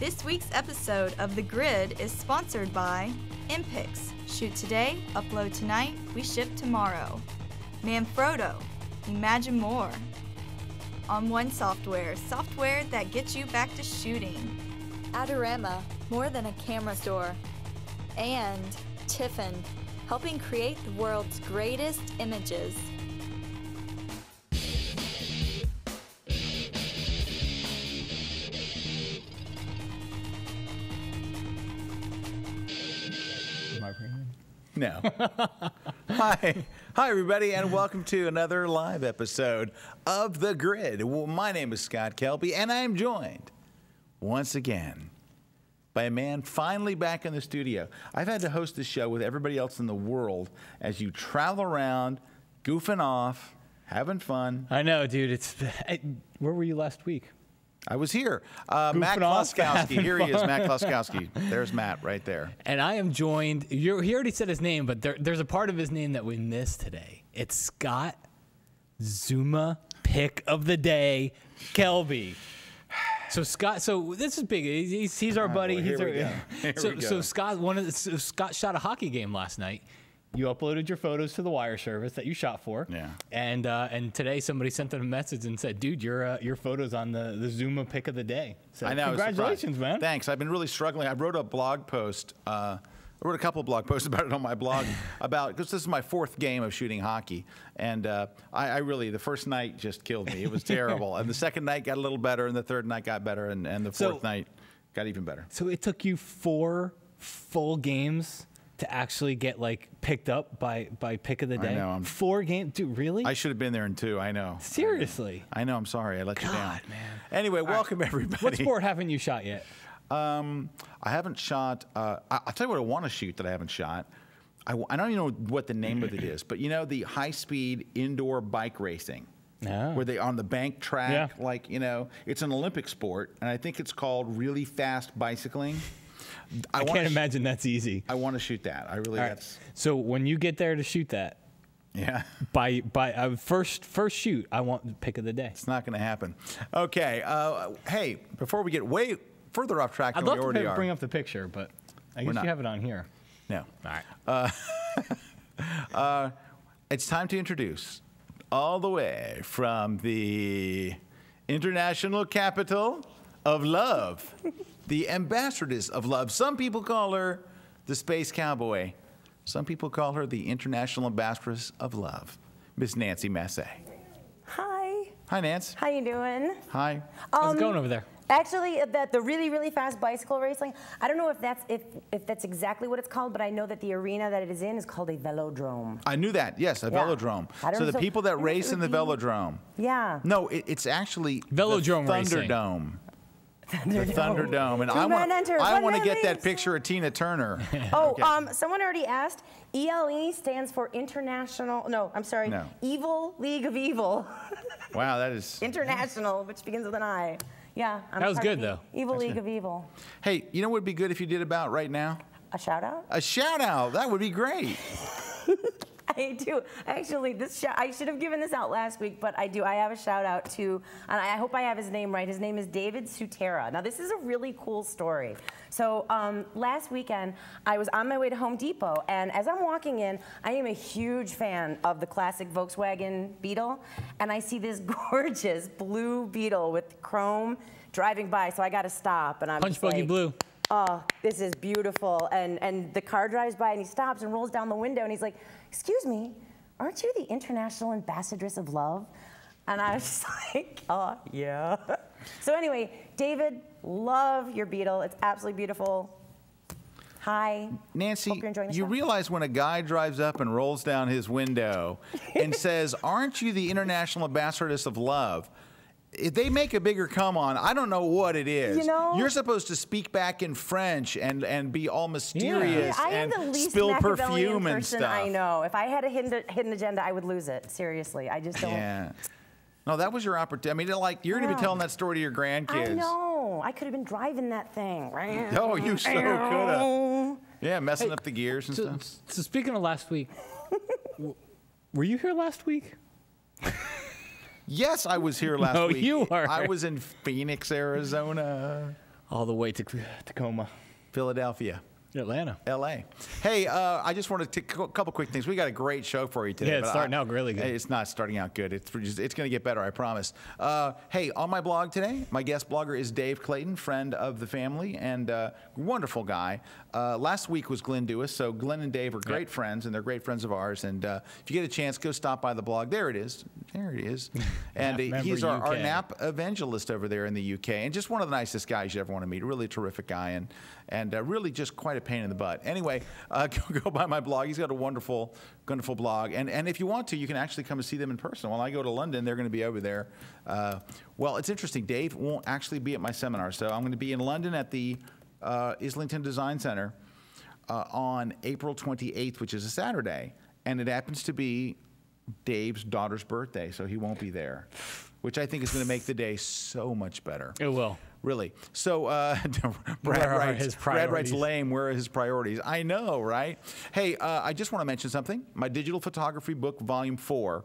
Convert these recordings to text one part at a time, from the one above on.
This week's episode of The Grid is sponsored by Impix. Shoot today, upload tonight, we ship tomorrow. Manfrotto, imagine more. On One Software, software that gets you back to shooting. Adorama, more than a camera store. And Tiffin, helping create the world's greatest images. No. Hi, everybody, and welcome to another live episode of The Grid. Well, my name is Scott Kelby, and I am joined once again by a man finally back in the studio. I've had to host this show with everybody else in the world as you travel around, goofing off, having fun. I know, dude. Where were you last week? I was here. Matt Kloskowski. Here he is, Matt Kloskowski. There's Matt right there. And I am joined. He already said his name, but there's a part of his name that we missed today. It's Scott Zuma Pick of the Day, Kelby. So Scott, this is big. He's our buddy. So Scott shot a hockey game last night. You uploaded your photos to the wire service that you shot for. Yeah. And today somebody sent them a message and said, dude, your photo's on the Zuma Pick of the Day. So I know. Congratulations, man. Thanks. I've been really struggling. I wrote a blog post. I wrote a couple of blog posts about it on my blog because this is my fourth game of shooting hockey. And I really, the first night just killed me. It was terrible. And the second night got a little better, and the third night got better, and the fourth night got even better. So it took you 4 full games to actually get picked up by Pick of the Day? I know. 4 games? Dude, really? I should have been there in 2. I know. Seriously? I know. I'm sorry. I let you down. God, man. Anyway, welcome everybody. What sport haven't you shot yet? I haven't shot. I'll tell you what I want to shoot that I haven't shot. I don't even know what the name of it is, but you know the high-speed indoor bike racing. Oh. Where they on the bank track, Yeah. it's an Olympic sport, and I think it's called really fast bicycling. I can't imagine that's easy. I want to shoot that. I really. Right. So when you get there to shoot that, yeah, by first shoot, I want the Pick of the Day. It's not going to happen. Okay. Hey, before we get way further off track than we already are, I'd love to bring up the picture, but I guess you have it on here. No. All right. It's time to introduce, all the way from the international capital of love, the ambassadress of love. Some people call her the Space Cowboy. Some people call her the international ambassadress of love, Miss Nancy Massey. Hi. Hi, Nance. How you doing? Hi. How's it going over there? Actually, the really, really fast bicycle racing, I don't know if that's exactly what it's called, but I know that the arena that it is in is called a velodrome. I knew that. Yes, a velodrome. So the people that race in the velodrome. Yeah. No, it's actually Velodrome the racing. Thunderdome. The Thunderdome. And I want to get that picture of Tina Turner. Oh, okay. Someone already asked. ELE stands for Evil League of Evil. Wow, that is... International, which begins with an I. Yeah. That was good, though. Evil League of Evil. Hey, you know what would be good if you did about right now? A shout out? A shout out. That would be great. I do. Actually, I should have given this out last week, but I do. I have a shout out to, and I hope I have his name right. His name is David Sutera. Now, this is a really cool story. So last weekend, I was on my way to Home Depot, and as I'm walking in, I am a huge fan of the classic Volkswagen Beetle, and I see this gorgeous blue Beetle with chrome driving by, so I got to stop, and I'm Punch Buggy Blue. Oh, this is beautiful. And the car drives by and he stops and rolls down the window and he's like, excuse me, aren't you the international ambassadress of love? And I was just like, oh, yeah. So anyway, David, love your Beetle. It's absolutely beautiful. Hi. Nancy, hope you're enjoying the you show. realize when a guy drives up and rolls down his window and says, aren't you the international ambassadress of love? If they make a bigger come on, I don't know what it is. You know, you're supposed to speak back in French and be all mysterious and spill perfume and stuff. I know. If I had a hidden agenda, I would lose it. Seriously, I just don't. Yeah. No, that was your opportunity. I mean, you're going to be telling that story to your grandkids. I know. I could have been driving that thing. Oh, you so could have. Yeah, messing up the gears and stuff. So speaking of last week, were you here last week? Yes, I was here last week. No, you are. I was in Phoenix, Arizona. All the way to Tacoma. Philadelphia. Atlanta. L.A. Hey, I just want to take a couple quick things. We got a great show for you today. Yeah, it's starting out really good. It's not starting out good. It's going to get better, I promise. Hey, on my blog today, my guest blogger is Dave Clayton, friend of the family and wonderful guy. Last week was Glenn Dewis, so Glenn and Dave are great friends, and they're great friends of ours. And if you get a chance, go stop by the blog. There it is. There it is. And he's our NAP evangelist over there in the UK, and just one of the nicest guys you ever want to meet. A really terrific guy, and really just quite a pain in the butt. Anyway, go by my blog. He's got a wonderful blog. And if you want to, you can actually come and see them in person. When I go to London, they're going to be over there. Well, it's interesting. Dave won't actually be at my seminar. So I'm going to be in London at the Islington Design Center on April 28th, which is a Saturday. And it happens to be Dave's daughter's birthday, so he won't be there, which I think is going to make the day so much better. It will. Really. So Brad writes, lame, where are his priorities? I know, right? Hey, I just want to mention something. My digital photography book, Volume 4,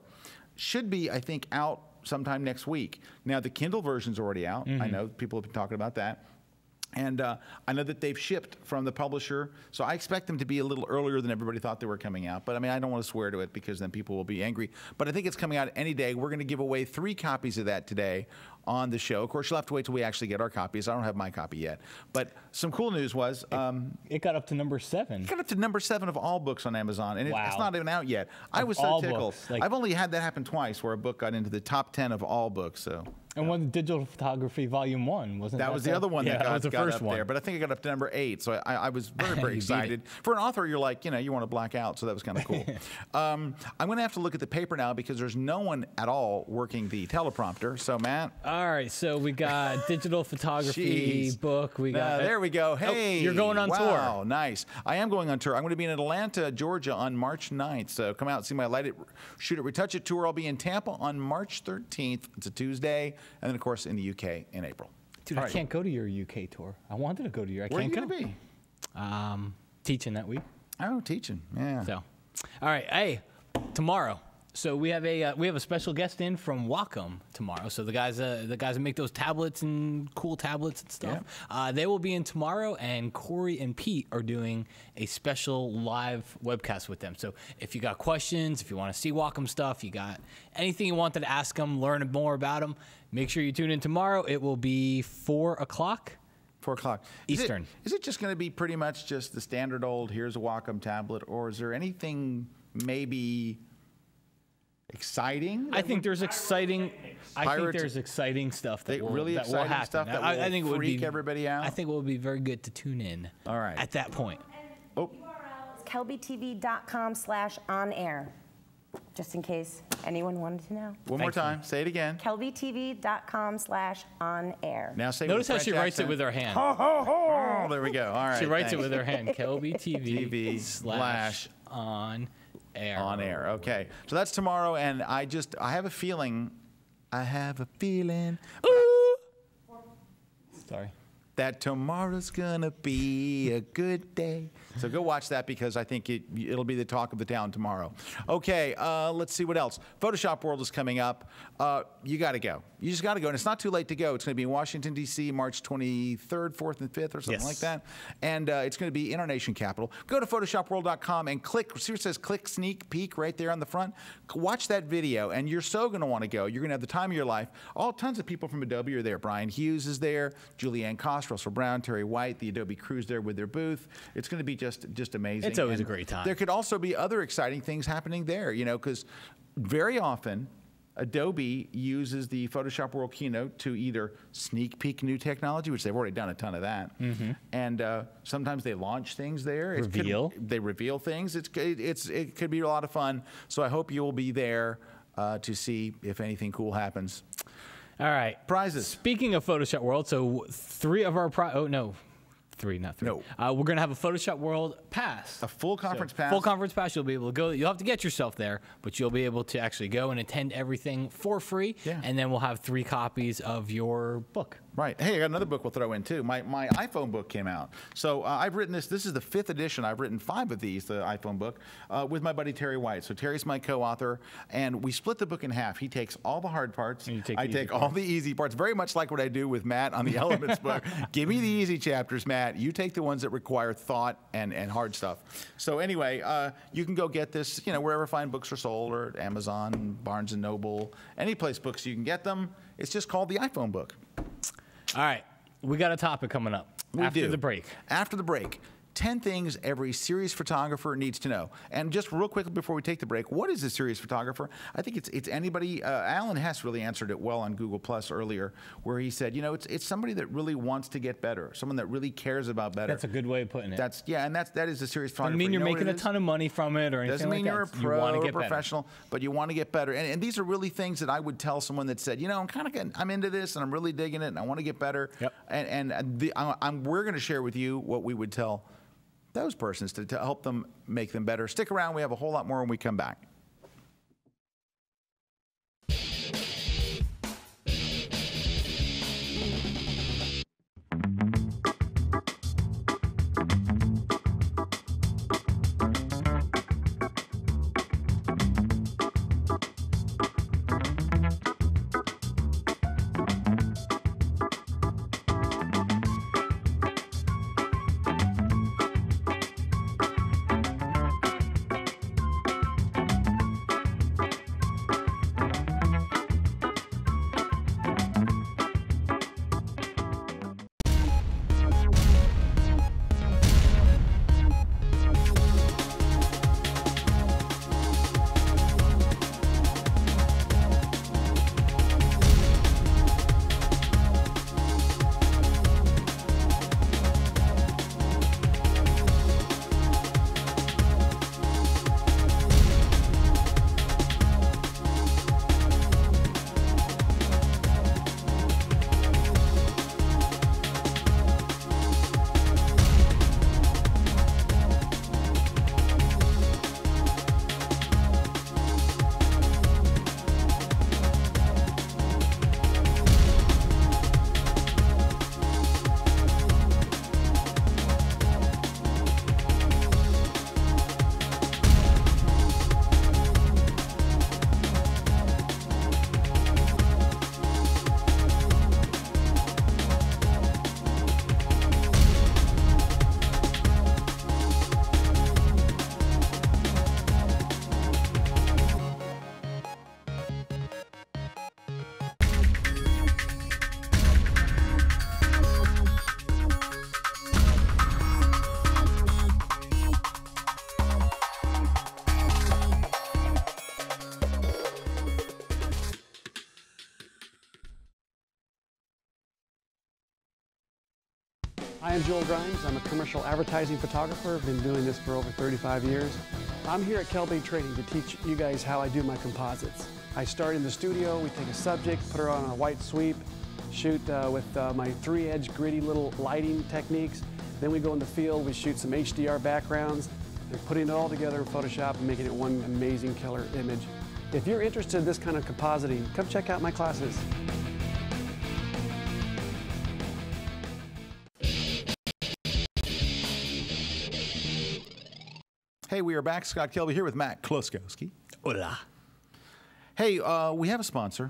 should be, I think, out sometime next week. Now, the Kindle version's already out. I know people have been talking about that. And I know that they've shipped from the publisher, so I expect them to be a little earlier than everybody thought they were coming out. But I mean, I don't want to swear to it because then people will be angry. But I think it's coming out any day. We're going to give away 3 copies of that today on the show. Of course, you'll have to wait till we actually get our copies. I don't have my copy yet. But some cool news was... it got up to number 7. It got up to number 7 of all books on Amazon, and it's not even out yet. I was so all tickled. books, like- I've only had that happen twice, where a book got into the top 10 of all books, so... And one digital photography volume 1 wasn't that? That was the other one that was the got first up one. there, but I think it got up to number 8. So I was very, very You beat excited. For an author, you're like, you want to black out, so that was kind of cool. I'm going to have to look at the paper now because there's no one at all working the teleprompter. So Matt, All right, so we got digital photography Jeez. book. We got there we go. Hey, you're going on tour. Wow, nice. I am going on tour. I'm going to be in Atlanta, Georgia on March 9th. So come out and see my Light It, Shoot It, Retouch It tour. I'll be in Tampa on March 13th. It's a Tuesday, and then of course in the UK in April. Dude, I can't go to your UK tour. I wanted to go to your. Where are can't you going to be? Teaching that week. Oh, teaching. Yeah. So, all right. Hey, tomorrow. So we have a special guest in from Wacom tomorrow. So the guys that make those tablets and cool tablets and stuff, they will be in tomorrow. And Corey and Pete are doing a special live webcast with them. So if you got questions, if you want to see Wacom stuff, you got anything you wanted to ask them, learn more about them, make sure you tune in tomorrow. It will be 4 o'clock. 4 o'clock Eastern. Is it just going to be pretty much just the standard old, here's a Wacom tablet, or is there anything maybe exciting? I think there's exciting. I think there's exciting stuff that will happen. Stuff that will I think it would freak be everybody out. I think it would be very good to tune in. All right. At that point. Oh, kelbytv.com/on-air, just in case anyone wanted to know. one more time. Say it again. kelbytv.com/on-air. Now say. Notice with how she French writes it accent. with her hand. Oh, there we go. All right. She writes thanks. it with her hand. Kelby TV TV on air. On air. Okay. So that's tomorrow, and I have a feeling. Ooh. Sorry. That tomorrow's gonna be a good day. So go watch that because I think it'll be the talk of the town tomorrow. Okay, let's see what else. Photoshop World is coming up. You got to go. You just got to go, and it's not too late to go. It's going to be in Washington, D.C., March 23rd, 4th, and 5th, or something like that. And it's going to be in our nation capital. Go to photoshopworld.com and click. See where it says click sneak peek right there on the front? Watch that video, and you're so going to want to go. You're going to have the time of your life. Tons of people from Adobe are there. Brian Hughes is there, Julianne Koss, Russell Brown, Terry White, the Adobe crew's there with their booth. It's going to be just amazing. It's always a great time. There could also be other exciting things happening there, because very often Adobe uses the Photoshop World keynote to either sneak peek new technology, which they've already done a ton of that, and sometimes they launch things there. They reveal things. It could be a lot of fun. So I hope you will be there to see if anything cool happens. All right. Prizes. Speaking of Photoshop World, so 3 of our three, not 3. No. We're going to have a Photoshop World pass. A full conference pass. Full conference pass. You'll be able to go. You'll have to get yourself there, but you'll be able to actually go and attend everything for free. Yeah. And then we'll have 3 copies of your book. Right. Hey, I got another book we'll throw in too. My iPhone book came out. So I've written this. This is the 5th edition. I've written 5 of these, the iPhone book, with my buddy Terry White. So Terry's my co-author, and we split the book in half. He takes all the hard parts. I take all the easy parts. Very much like what I do with Matt on the Elements book. Give me the easy chapters, Matt. You take the ones that require thought and hard stuff. So anyway, you can go get this, wherever fine books are sold, or Amazon, Barnes & Noble, any place books you can get them. It's just called the iPhone book. All right, we got a topic coming up after the break. After the break, 10 things every serious photographer needs to know. And just real quickly before we take the break, what is a serious photographer? I think it's anybody. Alan Hess really answered it well on Google Plus earlier, where he said, it's somebody that really wants to get better, someone that really cares about better. That's a good way of putting it. That is a serious photographer. Doesn't mean you're making a ton of money from it or anything Doesn't mean like you're that. a pro or get professional, but you want to get better. And these are really things that I would tell someone that said, I'm into this and I'm really digging it and I want to get better. Yep. We're going to share with you what we would tell those persons to help them make them better. Stick around. We have a whole lot more when we come back. I am Joel Grimes. I'm a commercial advertising photographer. I've been doing this for over 35 years. I'm here at Kelby Training to teach you guys how I do my composites. I start in the studio, we take a subject, put her on a white sweep, shoot with my 3-edge gritty little lighting techniques. Then we go in the field, we shoot some HDR backgrounds, and putting it all together in Photoshop and making it one amazing killer image. If you're interested in this kind of compositing, come check out my classes. Hey, we are back. Scott Kelby here with Matt Kloskowski. Hola. Hey, we have a sponsor.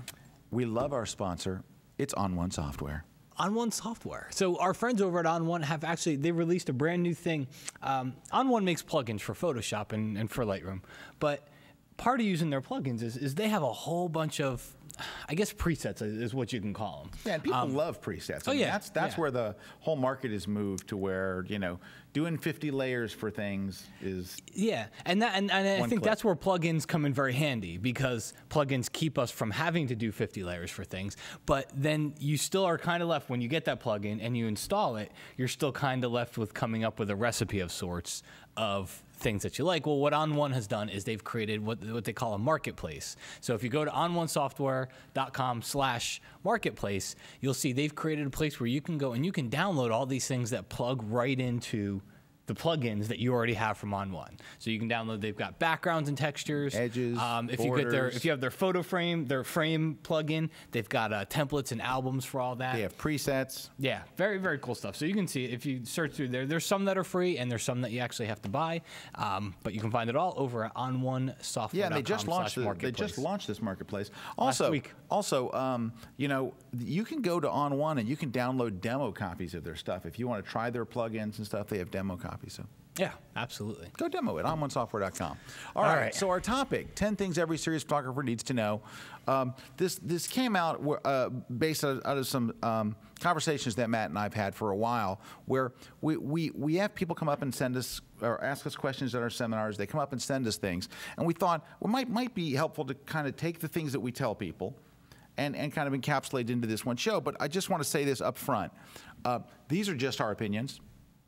We love our sponsor. It's On One Software. On One Software. So our friends over at On One have actually, they released a brand new thing. On One makes plugins for Photoshop and for Lightroom. But part of using their plugins is they have a whole bunch of, I guess, presets is what you can call them. Yeah, and people love presets. Oh, yeah. That's where the whole market is moved to, where, doing 50 layers for things is... Yeah, and I think click. that's where plugins come in very handy, because plugins keep us from having to do 50 layers for things. But then you still are kind of left, when you get that plugin and you install it, you're still kind of left with coming up with a recipe of sorts of things that you like. Well, what On One has done is they've created what they call a marketplace. So if you go to ononesoftware.com/marketplace, you'll see they've created a place where you can go and you can download all these things that plug right into the plugins that you already have from On One. So you can download. They've got backgrounds and textures, edges, if you have their photo frame, their frame plugin, they've got templates and albums for all that. They have presets. Yeah, very, very cool stuff. So you can see if you search through there. There's some that are free and there's some that you actually have to buy. But you can find it all over at OnOneSoftware.com. Yeah, and they just launched this marketplace. Also, Last week. You know, you can go to On One and you can download demo copies of their stuff if you want to try their plugins and stuff. They have demo copies. So yeah, absolutely. go demo it on OneSoftware.com. All right. So our topic: 10 things every serious photographer needs to know. This came out based out of some conversations that Matt and I've had for a while, where we have people come up and send us or ask us questions at our seminars. They come up and send us things, and we thought might be helpful to kind of take the things that we tell people and kind of encapsulate into this one show. But I just want to say this up front: these are just our opinions.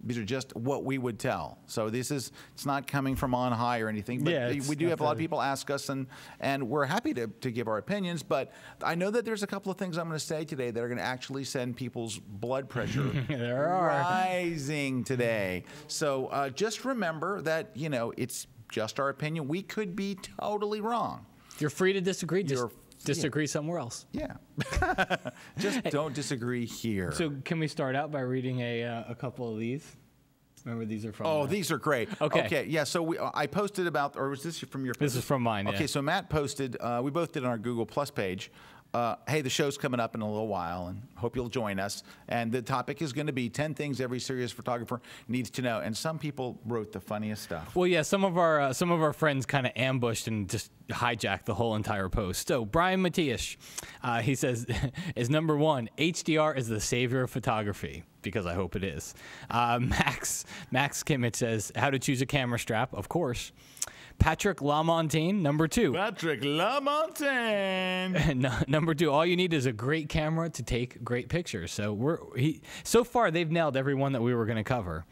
These are just what we would tell. So it's not coming from on high or anything. But yeah, we do have a lot of people ask us, and we're happy to give our opinions. But I know that there's a couple of things I'm going to say today that are going to actually send people's blood pressure rising today. So just remember that, you know, it's just our opinion. We could be totally wrong. You're free to disagree. Just disagree somewhere else. Yeah. Just don't disagree here. So can we start out by reading a couple of these? Remember, these are from... Oh, these are great. Okay. Yeah, so I posted about... Or was this from your... This is from mine, Okay, so Matt posted... we both did on our Google Plus page. Hey, the show's coming up in a little while, and hope you'll join us. And the topic is going to be 10 things every serious photographer needs to know. And some people wrote the funniest stuff. Well, yeah, some of our friends kind of ambushed and just hijacked the whole entire post. So Brian Matias, he says, is number one, HDR is the savior of photography, because I hope it is. Max Kimmich says, how to choose a camera strap, of course. Patrick Lamontagne, number two. Patrick Lamontagne. Number two, all you need is a great camera to take great pictures. So so far they've nailed every one that we were going to cover.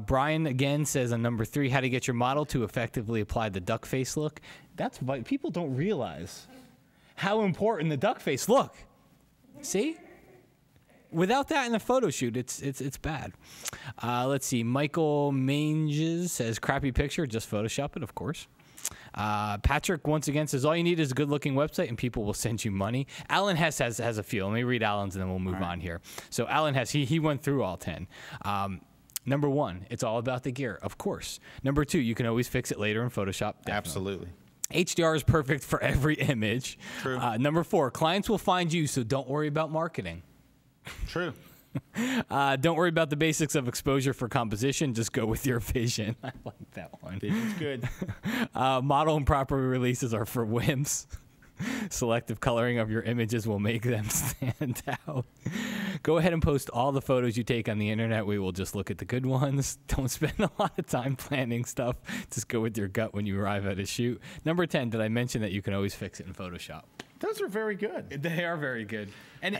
Brian again says on number three, how to get your model to effectively apply the duck face look. That's why people don't realize how important the duck face look. See? Without that in a photo shoot, it's bad. Let's see. Michael Manges says, crappy picture, just Photoshop it, of course. Patrick, once again, says, all you need is a good-looking website and people will send you money. Alan Hess has a few. Let me read Alan's and then we'll move on here. So Alan Hess, he went through all 10. Number one, it's all about the gear, of course. Number two, you can always fix it later in Photoshop. Definitely. Absolutely. HDR is perfect for every image. True. Number four, clients will find you, so don't worry about marketing. True. Don't worry about the basics of exposure for composition. Just go with your vision. I like that one. Vision's good. Model and property releases are for wimps. Selective coloring of your images will make them stand out. Go ahead and post all the photos you take on the internet. We will just look at the good ones. Don't spend a lot of time planning stuff. Just go with your gut when you arrive at a shoot. Number 10, did I mention that you can always fix it in Photoshop? Those are very good. They are very good. And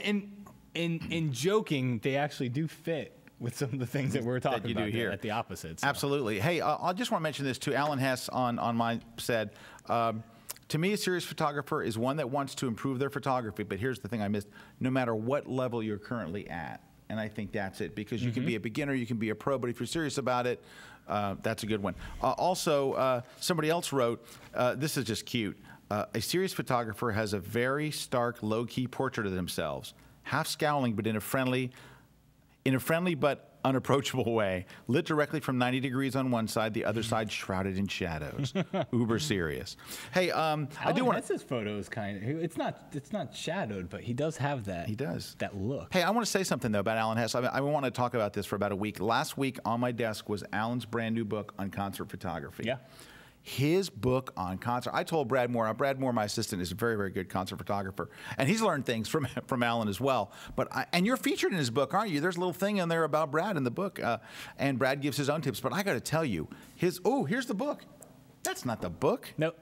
in joking, they actually do fit with some of the things that we're talking about here at the opposites. So. Absolutely. Hey, I just want to mention this too. Alan Hess on mine said, to me, a serious photographer is one that wants to improve their photography. But here's the thing I missed. No matter what level you're currently at. And I think that's it. Because you can be a beginner, you can be a pro. But if you're serious about it, that's a good one. Also, somebody else wrote, this is just cute. A serious photographer has a very stark, low-key portrait of themselves. Half scowling, but in a friendly but unapproachable way, lit directly from 90 degrees on one side, the other side shrouded in shadows. Uber serious. Hey, I do want Hess's photo is kind of, it's not shadowed, but he does have that. He does. That look. Hey, I want to say something though about Alan Hess. I want to talk about this for about a week. Last week on my desk was Alan's brand new book on concert photography. Yeah. His book on concert. I told Brad Moore, my assistant, is a very, very good concert photographer. And he's learned things from Alan as well. And you're featured in his book, aren't you? There's a little thing in there about Brad in the book. And Brad gives his own tips. But I got to tell you, here's the book. That's not the book. Nope.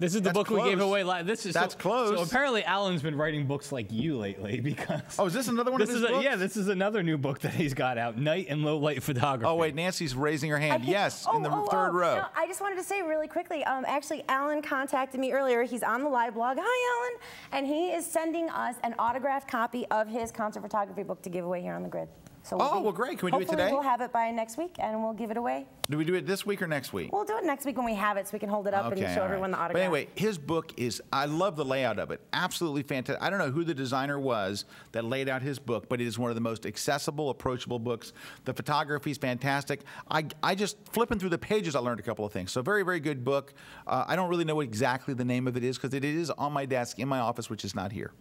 This is the book we gave away. That's close. So apparently Alan's been writing books like you lately because... Oh, is this another one of his books? Yeah, this is another new book that he's got out, Night and Low Light Photography. Oh, wait, Nancy's raising her hand. Yes, in the third row. No, I just wanted to say really quickly, actually, Alan contacted me earlier. He's on the live blog. Hi, Alan. And he is sending us an autographed copy of his concert photography book to give away here on the grid. So well, great. Can we do it hopefully today? We'll have it by next week, and we'll give it away. Do we do it this week or next week? We'll do it next week when we have it, so we can hold it up and show everyone the autograph. But anyway, his book is, I love the layout of it. Absolutely fantastic. I don't know who the designer was that laid out his book, but it is one of the most accessible, approachable books. The photography is fantastic. I just, flipping through the pages, I learned a couple of things. So very, very good book. I don't really know what exactly the name of it is, because it is on my desk in my office, which is not here.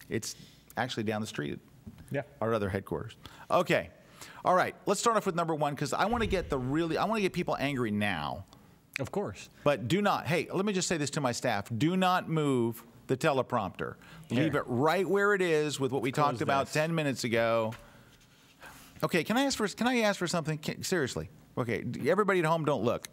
It's actually down the street at our other headquarters. Okay. All right, let's start off with number one, because I want to get people angry now. Of course. But do not, hey, let me just say this to my staff. Do not move the teleprompter. Leave it right where it is with what we talked about 10 minutes ago. Okay, can I ask for something? Seriously. Okay, everybody at home, don't look.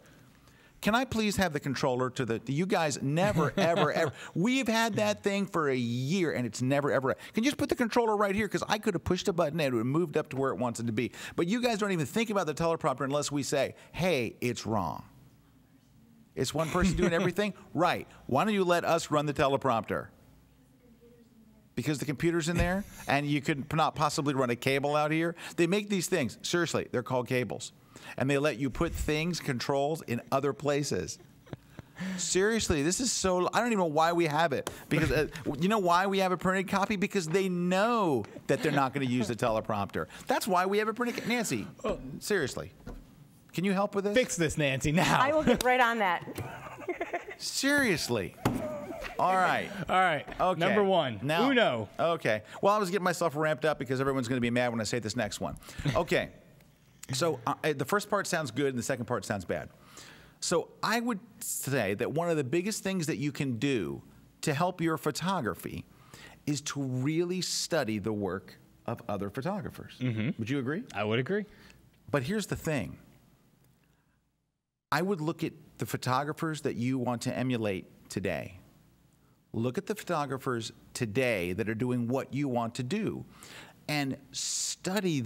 Can I please have the controller to the, you guys never, ever, ever. We've had that thing for a year and it's never, ever. Can you just put the controller right here? Because I could have pushed a button and it would have moved up to where it wants it to be. But you guys don't even think about the teleprompter unless we say, hey, it's wrong. It's one person doing everything? Right. Why don't you let us run the teleprompter? Because the computer's in there and you could not possibly run a cable out here. They make these things, seriously, they're called cables. And they let you put things, controls, in other places. Seriously, this is so, I don't even know why we have it. Because you know why we have a printed copy? Because they know that they're not going to use the teleprompter. That's why we have a printed, Nancy, seriously. Can you help with this? Fix this, Nancy, now. I will get right on that. Seriously. All right. All right. Okay. Number one. Now, Uno. Okay. Well, I was getting myself ramped up because everyone's going to be mad when I say this next one. Okay. So the first part sounds good and the second part sounds bad. So I would say that one of the biggest things that you can do to help your photography is to really study the work of other photographers. Mm-hmm. Would you agree? I would agree. But here's the thing. I would look at the photographers that you want to emulate today. Look at the photographers today that are doing what you want to do and study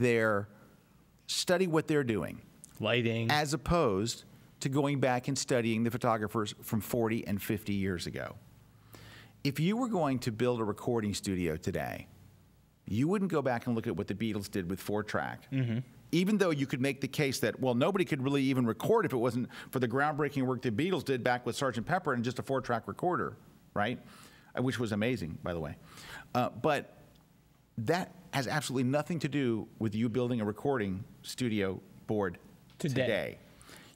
what they're doing. Lighting. As opposed to going back and studying the photographers from 40 and 50 years ago. If you were going to build a recording studio today, you wouldn't go back and look at what the Beatles did with 4-track. Mm-hmm. Even though you could make the case that, well, nobody could really even record if it wasn't for the groundbreaking work the Beatles did back with Sgt. Pepper and just a 4-track recorder, right? Which was amazing, by the way. But that has absolutely nothing to do with you building a recording studio board today.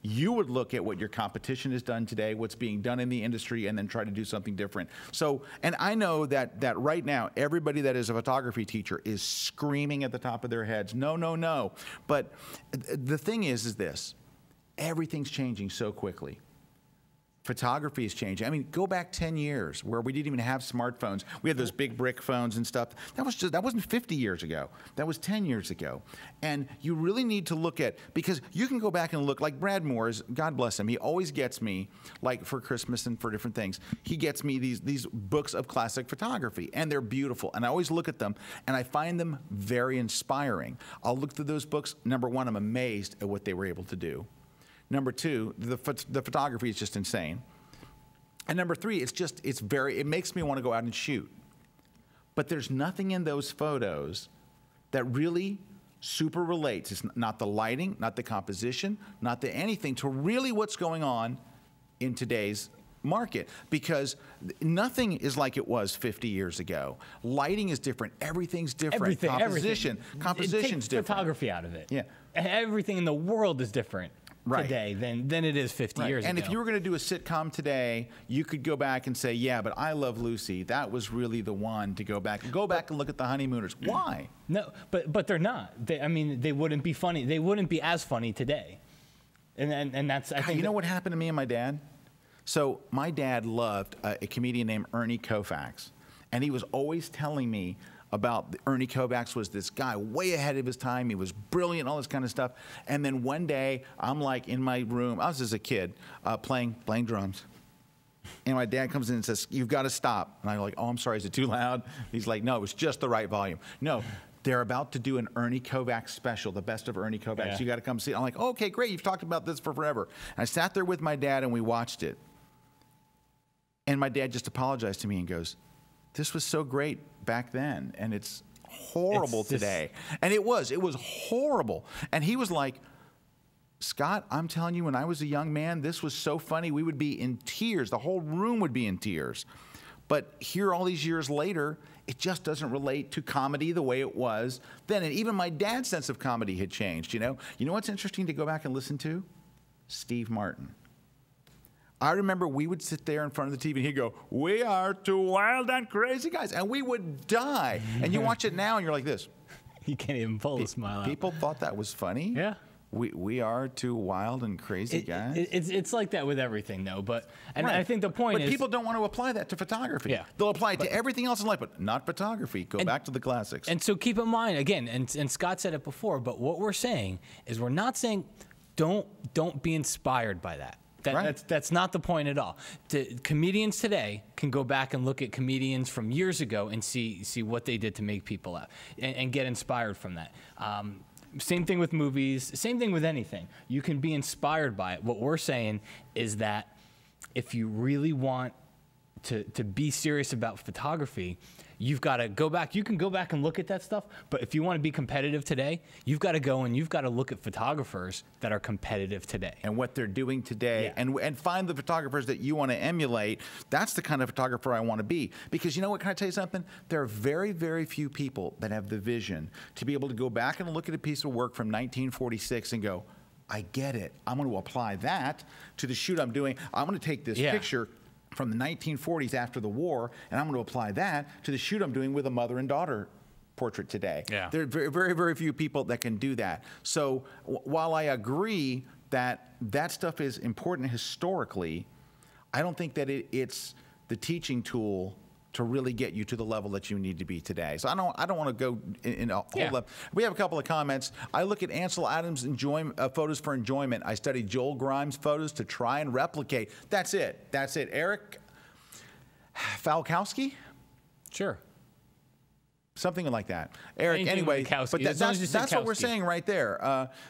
You would look at what your competition has done today, what's being done in the industry, and then try to do something different. So, and I know that right now, everybody that is a photography teacher is screaming at the top of their heads, no, no, no. But the thing is this, everything's changing so quickly. Photography is changing. I mean, go back 10 years where we didn't even have smartphones. We had those big brick phones and stuff. That wasn't 50 years ago. That was 10 years ago. And you really need to look at, because you can go back and look, like Brad Moore's, God bless him, he always gets me, like for Christmas and for different things, he gets me these books of classic photography, and they're beautiful. And I always look at them, and I find them very inspiring. I'll look through those books. Number one, I'm amazed at what they were able to do. Number two, the photography is just insane. And number three, it makes me want to go out and shoot. But there's nothing in those photos that really super relates. It's not the lighting, not the composition, not the anything to really what's going on in today's market, because nothing is like it was 50 years ago. Lighting is different. Everything's different. Composition's different. Photography out of it. Yeah. Everything in the world is different. Right. Today than it is 50 years ago. And if you were going to do a sitcom today, you could go back and say, yeah, but I Love Lucy, that was really the one to go back and look at the Honeymooners. Why? No, but they're not. They wouldn't be funny. They wouldn't be as funny today. And that's, I think. You know what happened to me and my dad? So my dad loved a comedian named Ernie Koufax, and he was always telling me about Ernie Koufax was this guy way ahead of his time. He was brilliant, all this kind of stuff. And then one day, I'm like in my room, I was as a kid, playing drums. And my dad comes in and says, you've got to stop. And I'm like, oh, I'm sorry, is it too loud? He's like, no, it was just the right volume. No, they're about to do an Ernie Koufax special, the best of Ernie Koufax. Yeah. You got to come see it. I'm like, oh, okay, great, you've talked about this for forever. And I sat there with my dad and we watched it. And my dad just apologized to me and goes, this was so great back then, and it's horrible today. And it was horrible. And he was like, Scott, I'm telling you, when I was a young man, this was so funny. We would be in tears. The whole room would be in tears. But here, all these years later, it just doesn't relate to comedy the way it was then. And even my dad's sense of comedy had changed, You know what's interesting to go back and listen to? Steve Martin. I remember we would sit there in front of the TV and he'd go, "We are two wild and crazy guys." And we would die. And you watch it now and you're like this. You can't even pull a smile out. People thought that was funny. Yeah. We are two wild and crazy guys. It's like that with everything, though. But right. I think the point is, but people don't want to apply that to photography. Yeah. They'll apply it to everything else in life, but not photography. Go back to the classics. And so keep in mind again, and Scott said it before, but what we're saying is we're not saying don't be inspired by that. That's not the point at all. Comedians today can go back and look at comedians from years ago and see what they did to make people laugh and get inspired from that. Same thing with movies, same thing with anything. You can be inspired by it. What we're saying is that if you really want to be serious about photography, you've got to go back. You can go back and look at that stuff, but if you want to be competitive today, you've got to go and you've got to look at photographers that are competitive today. And what they're doing today, and find the photographers that you want to emulate. That's the kind of photographer I want to be. Because you know what, can I tell you something? There are very, very few people that have the vision to be able to go back and look at a piece of work from 1946 and go, I get it. I'm going to apply that to the shoot I'm doing. I'm going to take this picture from the 1940s after the war, and I'm going to apply that to the shoot I'm doing with a mother and daughter portrait today. Yeah. There are very, very, very few people that can do that. So while I agree that that stuff is important historically, I don't think that it's the teaching tool to really get you to the level that you need to be today. So I don't want to go in a whole level. We have a couple of comments. I look at Ansel Adams' photos for enjoyment. I study Joel Grimes' photos to try and replicate. That's it. That's it. Eric Falkowski? Sure. Something like that. Eric, Anything anyway, Kowski. but that's what we're Kowski. saying right there.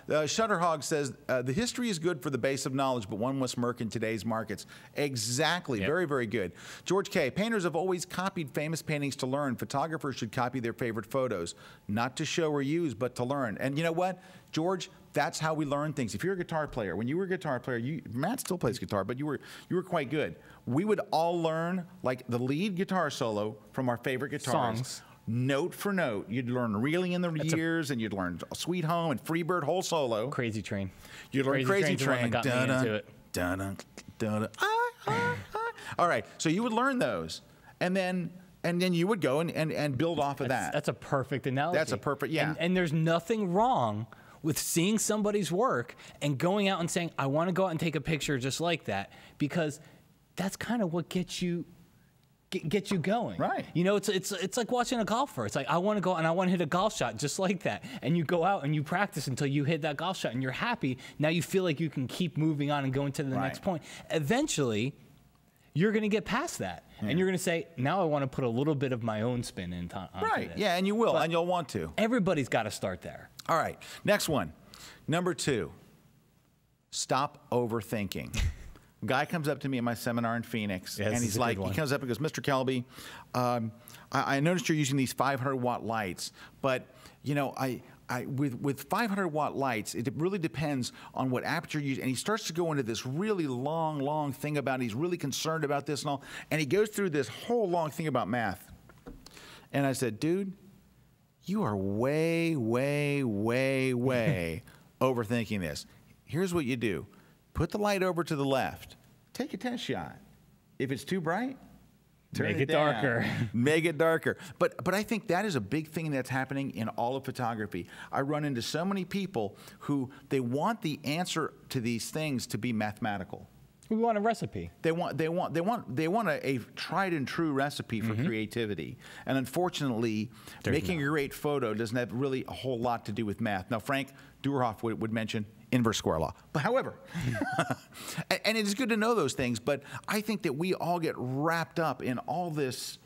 Shutterhog says, the history is good for the base of knowledge, but one must work in today's markets. Exactly. Yep. Very, very good. George K. Painters have always copied famous paintings to learn. Photographers should copy their favorite photos, not to show or use, but to learn. And you know what, George? That's how we learn things. If you're a guitar player, when you were a guitar player, Matt still plays guitar, but you were quite good. We would all learn like the lead guitar solo from our favorite guitarists. Songs. Note for note. You'd learn Reeling in the Years, and you'd learn Sweet Home and Freebird whole solo. Crazy Train. You'd learn Crazy Train. Got me into it. All right, so you would learn those, and then you would go and build off of that. That's a perfect analogy. That's a perfect, yeah. And there's nothing wrong with seeing somebody's work and going out and saying, I want to go out and take a picture just like that, because that's kind of what gets you going. Right. You know, it's like watching a golfer. It's like, I want to go and I want to hit a golf shot just like that. And you go out and you practice until you hit that golf shot and you're happy. Now you feel like you can keep moving on and going to the next point. Eventually, you're going to get past that. Yeah. And you're going to say, now I want to put a little bit of my own spin onto right. this. Yeah, and you will, and you'll want to. Everybody's got to start there. All right. Next one. Number 2. Stop overthinking. Guy comes up to me at my seminar in Phoenix, and he's like, he comes up and goes, Mr. Kelby, I noticed you're using these 500-watt lights, but you know, with 500-watt lights, it really depends on what aperture you use. And he starts to go into this really long thing about it. He's really concerned about this and all, and he goes through this whole long thing about math. And I said, dude, you are way overthinking this. Here's what you do. Put the light over to the left. Take a test shot. If it's too bright, turn Make it it down. darker. Make it darker. But I think that is a big thing that's happening in all of photography. I run into so many people who they want the answer to these things to be mathematical. We want a recipe. They want a tried and true recipe for creativity. And unfortunately, making a great photo doesn't have really a whole lot to do with math. Now, Frank Duerhoff would mention inverse square law. But however, and it is good to know those things, but I think that we all get wrapped up in all this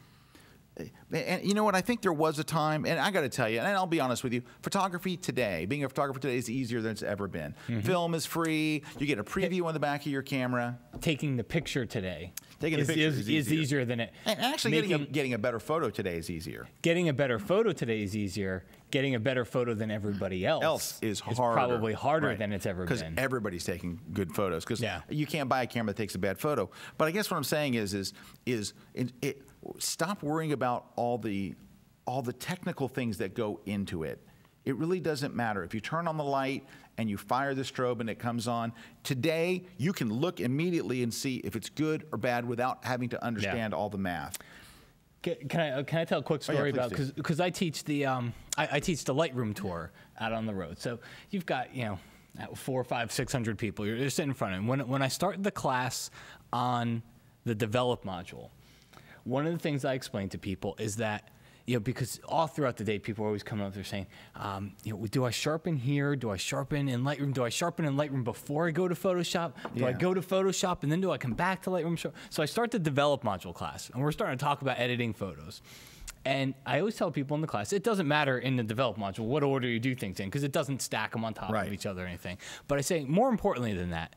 And you know what? I think there was a time, and I got to tell you, and I'll be honest with you, photography today, being a photographer today is easier than it's ever been. Film is free. You get a preview on the back of your camera. Taking the picture today is easier than it. And actually, getting a better photo today is easier. Getting a better photo today is easier. Getting a better photo than everybody else is harder. Probably harder Right. than it's ever been. Because everybody's taking good photos. Because Yeah. you can't buy a camera that takes a bad photo. But I guess what I'm saying is stop worrying about all the technical things that go into it. It really doesn't matter. If you turn on the light and you fire the strobe and it comes on, today you can look immediately and see if it's good or bad without having to understand all the math. Can I tell a quick story about because I teach the I teach the Lightroom tour out on the road. So you've got 400, 500, 600 people. You're sitting in front of them. When I start the class on the develop module, one of the things I explain to people is that because all throughout the day people are always coming up there saying, do I sharpen here? Do I sharpen in Lightroom? Do I sharpen in Lightroom before I go to Photoshop? Do I go to Photoshop and then do I come back to Lightroom? So I start the develop module class, and we're starting to talk about editing photos. And I always tell people in the class, it doesn't matter in the develop module what order you do things in, because it doesn't stack them on top of each other or anything. But I say, more importantly than that,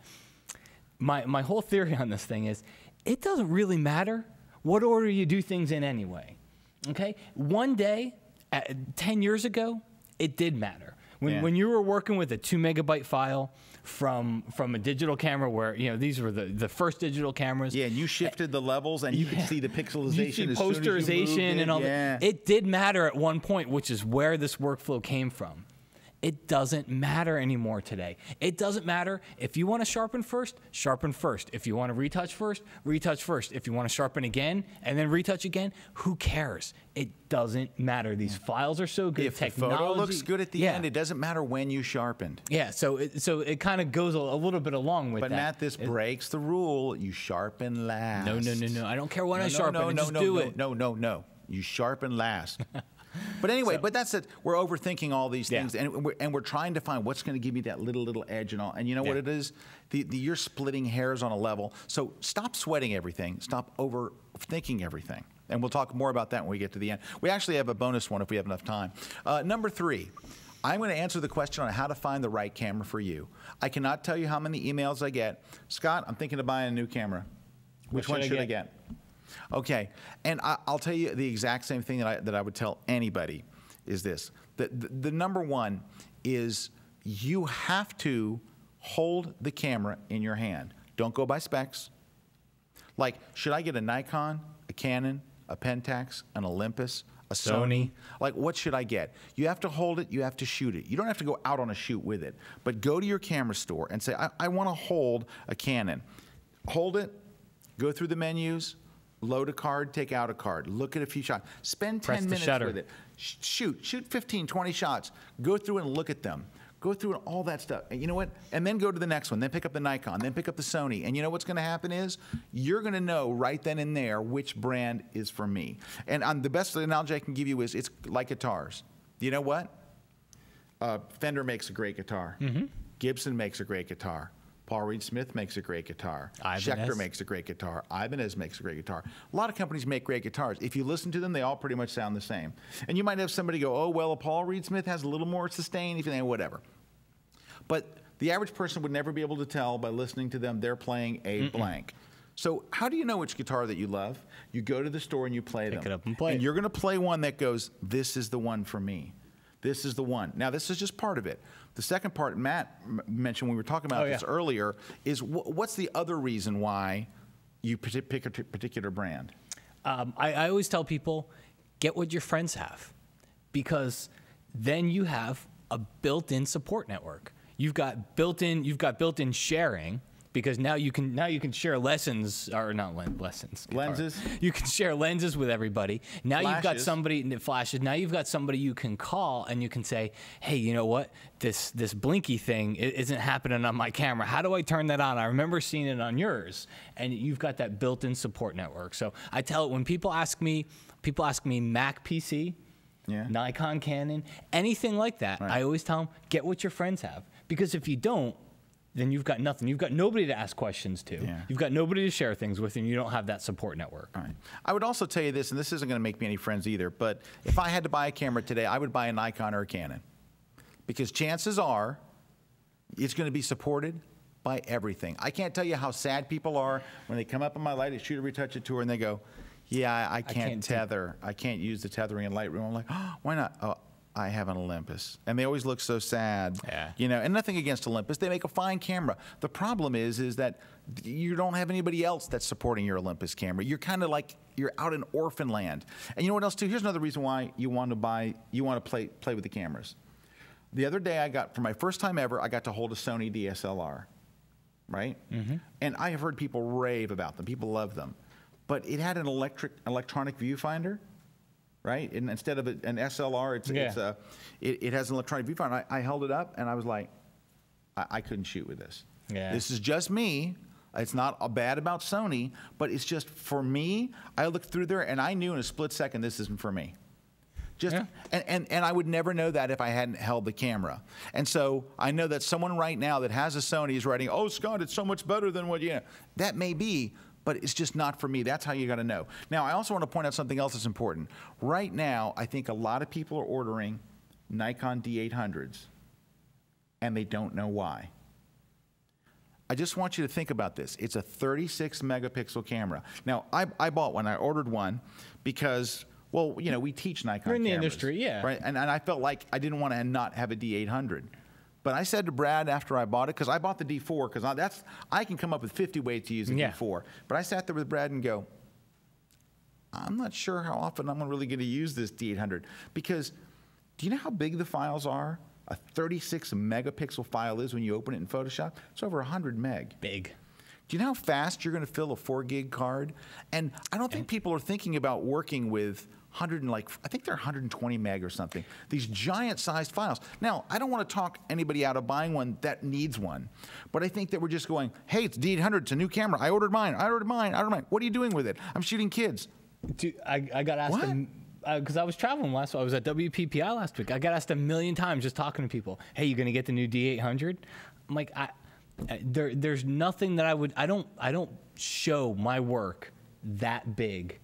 my whole theory on this thing is, it doesn't really matter what order you do things in anyway. Okay? One day, 10 years ago, it did matter. When you were working with a 2 megabyte file from a digital camera where, these were the first digital cameras. Yeah, and you shifted the levels and you could see the pixelization as soon as you posterization and all that. It did matter at one point, which is where this workflow came from. It doesn't matter anymore today. It doesn't matter if you want to sharpen first, sharpen first. If you want to retouch first, retouch first. If you want to sharpen again and then retouch again, who cares? It doesn't matter. These files are so good. If the photo looks good at the end, it doesn't matter when you sharpened. Yeah, so it kind of goes a little bit along with that. But Matt, this breaks the rule. You sharpen last. No. I don't care when I sharpen. Just do it. No. You sharpen last. But anyway, but that's it. We're overthinking all these things, and we're trying to find what's going to give you that little edge and all. And you know what it is? You're splitting hairs on a level. So stop sweating everything. Stop overthinking everything. And we'll talk more about that when we get to the end. We actually have a bonus one if we have enough time. Number 3. I'm going to answer the question on how to find the right camera for you. I cannot tell you how many emails I get. Scott, I'm thinking of buying a new camera. Which one should I get? Okay, and I'll tell you the exact same thing that I would tell anybody is this. The number one is you have to hold the camera in your hand. Don't go by specs. Like, should I get a Nikon, a Canon, a Pentax, an Olympus, a Sony? Like, what should I get? You have to hold it. You have to shoot it. You don't have to go out on a shoot with it. But go to your camera store and say, I want to hold a Canon. Hold it. Go through the menus. Load a card, take out a card, look at a few shots. Spend 10 minutes with it. Shoot 15, 20 shots. Go through and look at them. Go through and all that stuff. And you know what? And then go to the next one. Then pick up the Nikon. Then pick up the Sony. And you know what's going to happen is you're going to know right then and there which brand is for me. And the best analogy I can give you is it's like guitars. You know what? Fender makes a great guitar. Gibson makes a great guitar. Paul Reed Smith makes a great guitar. Schecter makes a great guitar. Ibanez makes a great guitar. A lot of companies make great guitars. If you listen to them, they all pretty much sound the same. And you might have somebody go, oh, well, a Paul Reed Smith has a little more sustain, whatever. But the average person would never be able to tell by listening to them they're playing a blank. So how do you know which guitar that you love? You go to the store and you play them. Pick it up and play it. And you're going to play one that goes, this is the one for me. This is the one. Now, this is just part of it. The second part, Matt mentioned when we were talking about this earlier, is what's the other reason why you pick a particular brand? I always tell people, get what your friends have, because then you have a built-in support network. You've got built-in sharing. Because now you can share lessons, or not lessons. Lenses. You can share lenses with everybody. Now you've got somebody flashes. Now you've got somebody you can call and you can say, hey, you know what? This blinky thing isn't happening on my camera. How do I turn that on? I remember seeing it on yours. And you've got that built-in support network. So I tell it when people ask me Mac PC, Nikon, Canon, anything like that. I always tell them, get what your friends have. Because if you don't, then you've got nothing. You've got nobody to ask questions to. Yeah. You've got nobody to share things with, and you don't have that support network. All right. I would also tell you this, and this isn't going to make me any friends either, but if I had to buy a camera today, I would buy a Nikon or a Canon. Because chances are it's going to be supported by everything. I can't tell you how sad people are when they come up on my light, shoot a retouch tour, and they go, yeah, I can't tether. I can't use the tethering in Lightroom. I'm like, oh, why not? Oh, I have an Olympus. And they always look so sad. Yeah. You know, and nothing against Olympus. They make a fine camera. The problem is that you don't have anybody else that's supporting your Olympus camera. You're kind of like, you're out in orphan land. And you know what else too? Here's another reason why you want to play with the cameras. The other day for my first time ever, I got to hold a Sony DSLR, right? Mm-hmm. And I have heard people rave about them. People love them. But it had an electronic viewfinder, right? And instead of an SLR, it has an electronic viewfinder. I held it up and I was like, I couldn't shoot with this. Yeah. This is just me. It's not bad about Sony, but it's just for me. I looked through there and I knew in a split second this isn't for me. And I would never know that if I hadn't held the camera. And so I know that someone right now that has a Sony is writing, oh, Scott, it's so much better than what, that may be, but it's just not for me. That's how you got to know. Now, I also want to point out something else that's important. Right now, I think a lot of people are ordering Nikon D800s, and they don't know why. I just want you to think about this. It's a 36 megapixel camera. Now, I bought one. I ordered one because, well, we teach Nikon You're in the cameras, industry, yeah. Right? And I felt like I didn't want to not have a D800. But I said to Brad after I bought it, because I bought the D4, because I can come up with 50 ways to use a D4. But I sat there with Brad and go, I'm not sure how often I'm really going to use this D800. Because do you know how big the files are? A 36 megapixel file is when you open it in Photoshop. It's over 100 meg. Big. Do you know how fast you're going to fill a 4 gig card? And I don't think people are thinking about working with I think they're 120 meg or something. These giant sized files. Now, I don't want to talk anybody out of buying one that needs one, but I think that we're just going, hey, it's D800, it's a new camera. I ordered mine. What are you doing with it? I'm shooting kids. Dude, I got asked because I was traveling I was at WPPI last week. I got asked 1 million times just talking to people, hey, you going to get the new D800? I'm like, there's nothing that I don't show my work that big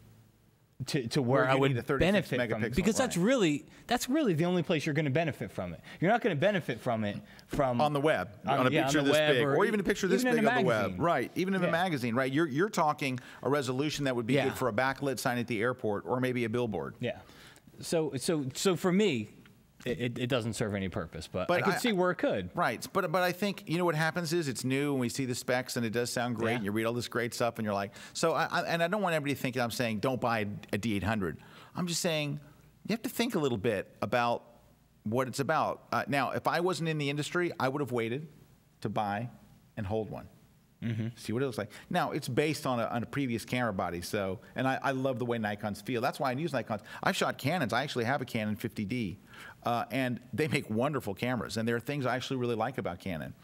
to where I would benefit from it, because that's really the only place you're going to benefit from it. You're not going to benefit from it on the web, on a picture this big, or even a picture this big on the web, right? Even in a magazine, right? You're talking a resolution that would be good for a backlit sign at the airport or maybe a billboard. Yeah. So for me, it doesn't serve any purpose, but I could see where it could. Right, but I think what happens is it's new and we see the specs and it does sound great and you read all this great stuff and you're like, so I don't want everybody thinking I'm saying don't buy a D800. I'm just saying you have to think a little bit about what it's about. Now, if I wasn't in the industry, I would have waited to buy and hold one. Mm-hmm. See what it looks like. Now, it's based on a previous camera body, and I love the way Nikons feel. That's why I use Nikons. I've shot Canons. I actually have a Canon 50D, and they make wonderful cameras, and there are things I actually really like about Canon.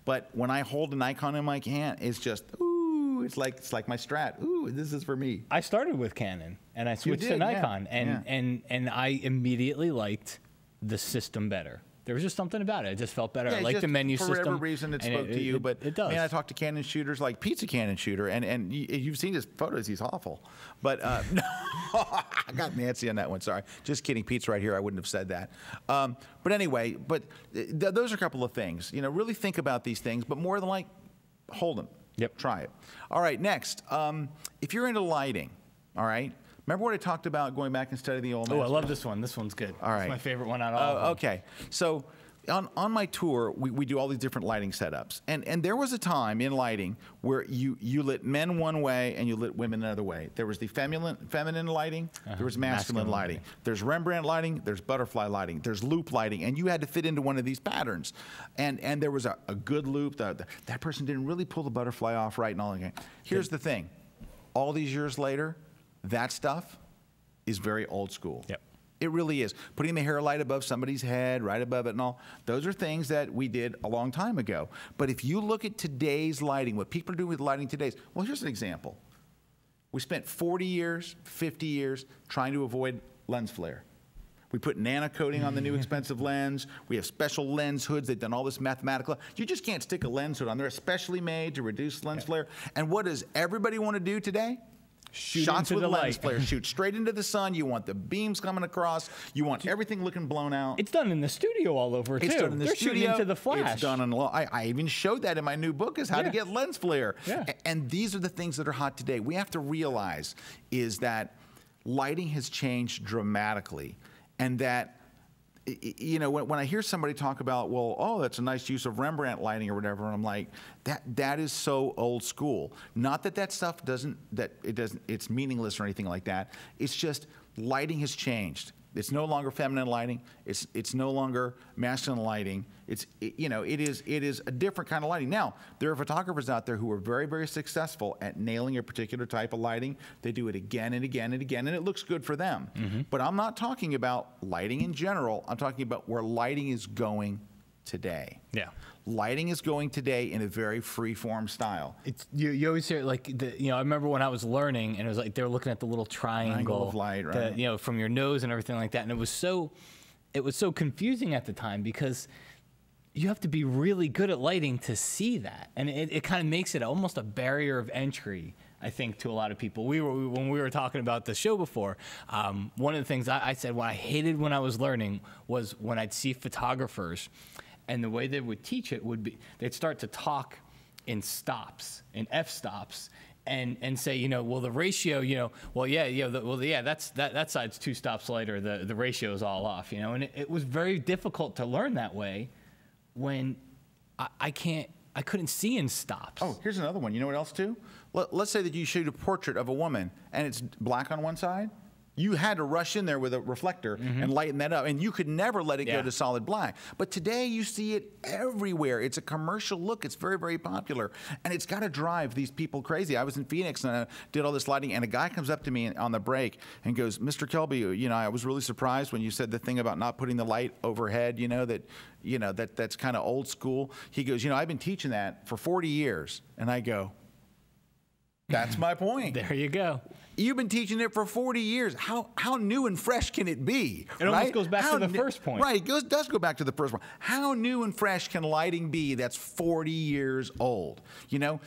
But when I hold a Nikon in my hand, it's just, ooh, it's like my Strat. Ooh, this is for me. I started with Canon, and I switched to Nikon, and I immediately liked the system better. There was just something about it. It just felt better. I liked the menu system. For whatever reason, it spoke to you. But it does. Man, I talked to Canon shooters like Pete's a Canon shooter, and you've seen his photos. He's awful. But no, I got Nancy on that one. Sorry. Just kidding. Pete's right here. I wouldn't have said that. But anyway, those are a couple of things. Really think about these things, but more than hold them. Yep. Try it. All right, next. If you're into lighting, all right, remember what I talked about going back and studying the old masters? Oh, I love this one. This one's good. All right. It's my favorite one out of all of them. Okay. So on my tour, we do all these different lighting setups. And there was a time in lighting where you lit men one way and you lit women another way. There was the feminine lighting. There was masculine lighting. There's Rembrandt lighting. There's butterfly lighting. There's loop lighting. And you had to fit into one of these patterns. And there was a good loop. That person didn't really pull the butterfly off right and all that. Here's the thing. All these years later, that stuff is very old school. Yep. It really is. Putting the hair light above somebody's head, right above it and all, those are things that we did a long time ago. But if you look at today's lighting, what people are doing with lighting today, well, here's an example. We spent 40 years, 50 years trying to avoid lens flare. We put nano coating on the new expensive lens. We have special lens hoods. They've done all this mathematical. You just can't stick a lens hood on. They're especially made to reduce lens flare. And what does everybody want to do today? Shoot Shots into with the lens light. flare. Shoot straight into the sun. You want the beams coming across. You want everything looking blown out. It's done in the studio all over, too. It's done in the They're studio. shooting into the flash. It's done on. I even showed that in my new book, is how to Yeah. get lens flare. Yeah. And these are the things that are hot today. We have to realize is that lighting has changed dramatically, and that, you know, when I hear somebody talk about, well, oh, that's a nice use of Rembrandt lighting or whatever, and I'm like, that is so old school. Not that that stuff it's meaningless or anything like that. It's just lighting has changed. It's no longer feminine lighting. It's no longer masculine lighting. It is a different kind of lighting. Now, there are photographers out there who are very, very successful at nailing a particular type of lighting. They do it again and again and again, and it looks good for them. But I'm not talking about lighting in general. I'm talking about where lighting is going today. Yeah. Lighting is going today in a very free-form style. It's you always hear like I remember when I was learning, and it was like they were looking at the little triangle of light, right? From your nose and everything like that, and it was so confusing at the time because you have to be really good at lighting to see that, and it kind of makes it almost a barrier of entry, I think, to a lot of people. When we were talking about the show before, one of the things I said what I hated when I was learning was when I'd see photographers, and the way they would teach it would be they'd start to talk in stops, in f-stops, and say, well, the ratio, that side's 2 stops later, the ratio is all off, and it was very difficult to learn that way when I couldn't see in stops. Oh, here's another one. You know what else too? Let's say that you shoot a portrait of a woman and it's black on one side. You had to rush in there with a reflector and lighten that up, and you could never let it go to solid black. But today you see it everywhere. It's a commercial look. It's very, very popular, and it's got to drive these people crazy. I was in Phoenix and I did all this lighting, and a guy comes up to me on the break and goes, "Mr. Kelby, I was really surprised when you said the thing about not putting the light overhead. That's kind of old school." He goes, "I've been teaching that for 40 years," and I go, "That's my point." There you go. You've been teaching it for 40 years. How new and fresh can it be? It almost goes back to the first point. Right, it does go back to the first one. How new and fresh can lighting be that's 40 years old?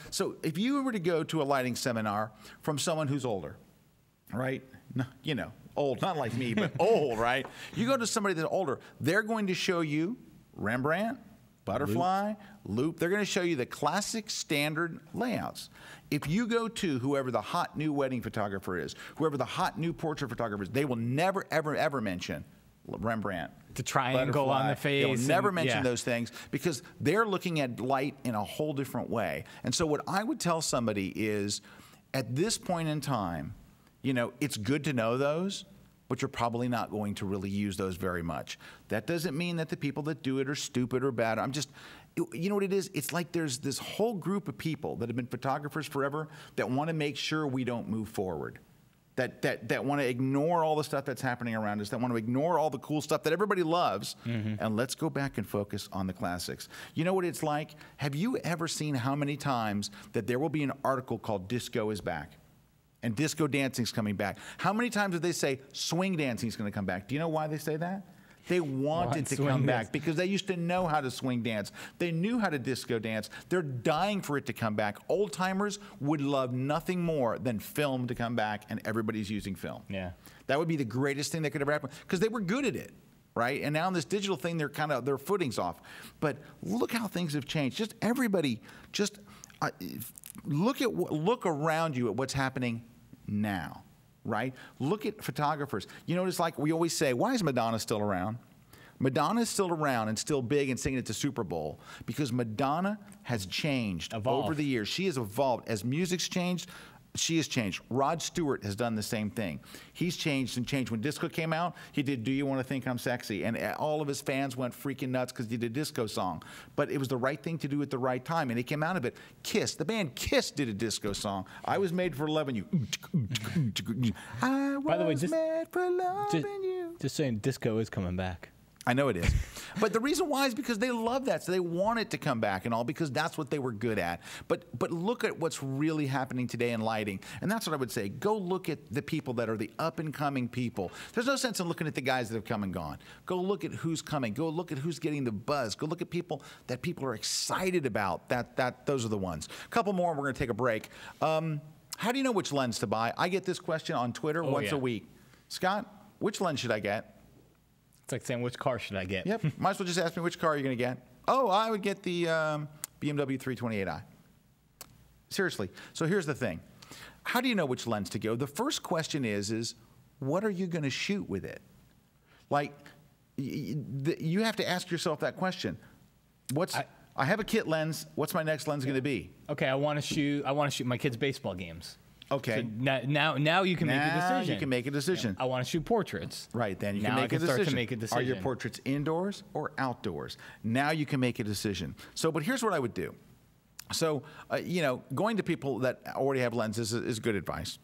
So if you were to go to a lighting seminar from someone who's older, right? Old, not like me, but old, right? You go to somebody that's older, they're going to show you Rembrandt, butterfly, loop. They're going to show you the classic standard layouts. If you go to whoever the hot new wedding photographer is, whoever the hot new portrait photographer is, they will never, ever, ever mention Rembrandt. The triangle on the face. They will never mention those things because they're looking at light in a whole different way. And so what I would tell somebody is, at this point in time, it's good to know those, but you're probably not going to really use those very much. That doesn't mean that the people that do it are stupid or bad. You know what it is? It's like there's this whole group of people that have been photographers forever that want to make sure we don't move forward. That want to ignore all the stuff that's happening around us, that want to ignore all the cool stuff that everybody loves, and let's go back and focus on the classics. You know what it's like? Have you ever seen how many times that there will be an article called "Disco is Back"? And disco dancing's coming back. How many times did they say swing dancing's going to come back? Do you know why they say that? They want it to come back because they used to know how to swing dance. They knew how to disco dance. They're dying for it to come back. Old timers would love nothing more than film to come back, and everybody's using film. Yeah. That would be the greatest thing that could ever happen because they were good at it, right? And now in this digital thing, their footing's off. But look how things have changed. Just everybody, look around you at what's happening now, right? Look at photographers. It's like we always say, why is Madonna still around? Madonna is still around and still big and singing at the Super Bowl because Madonna has changed over the years. She has evolved. As music's changed, she has changed. Rod Stewart has done the same thing. He's changed and changed. When disco came out, he did "Do You Want to Think I'm Sexy?" And all of his fans went freaking nuts because he did a disco song. But it was the right thing to do at the right time, and he came out of it. Kiss, the band Kiss did a disco song. "I Was Made for Loving You." I By the way, was made for loving you. Just saying, disco is coming back. I know it is. But the reason why is because they love that. So they want it to come back and all because that's what they were good at. But look at what's really happening today in lighting. And that's what I would say. Go look at the people that are the up-and-coming people. There's no sense in looking at the guys that have come and gone. Go look at who's coming. Go look at who's getting the buzz. Go look at people that people are excited about. Those are the ones. A couple more, and we're going to take a break. How do you know which lens to buy? I get this question on Twitter once a week. Scott, which lens should I get? It's like saying, which car should I get? Yep. Might as well just ask me which car you're going to get. Oh, I would get the BMW 328i. Seriously. So here's the thing. How do you know which lens to go? The first question is what are you going to shoot with it? Like, you have to ask yourself that question. I have a kit lens. What's my next lens going to be? Okay, I want to shoot my kids' baseball games. Okay. So now you can make a decision. You can make a decision. I want to shoot portraits. Right, then you can now make a decision. Start to make a decision. Are your portraits indoors or outdoors? Now you can make a decision. So, but here's what I would do. So, going to people that already have lenses is good advice.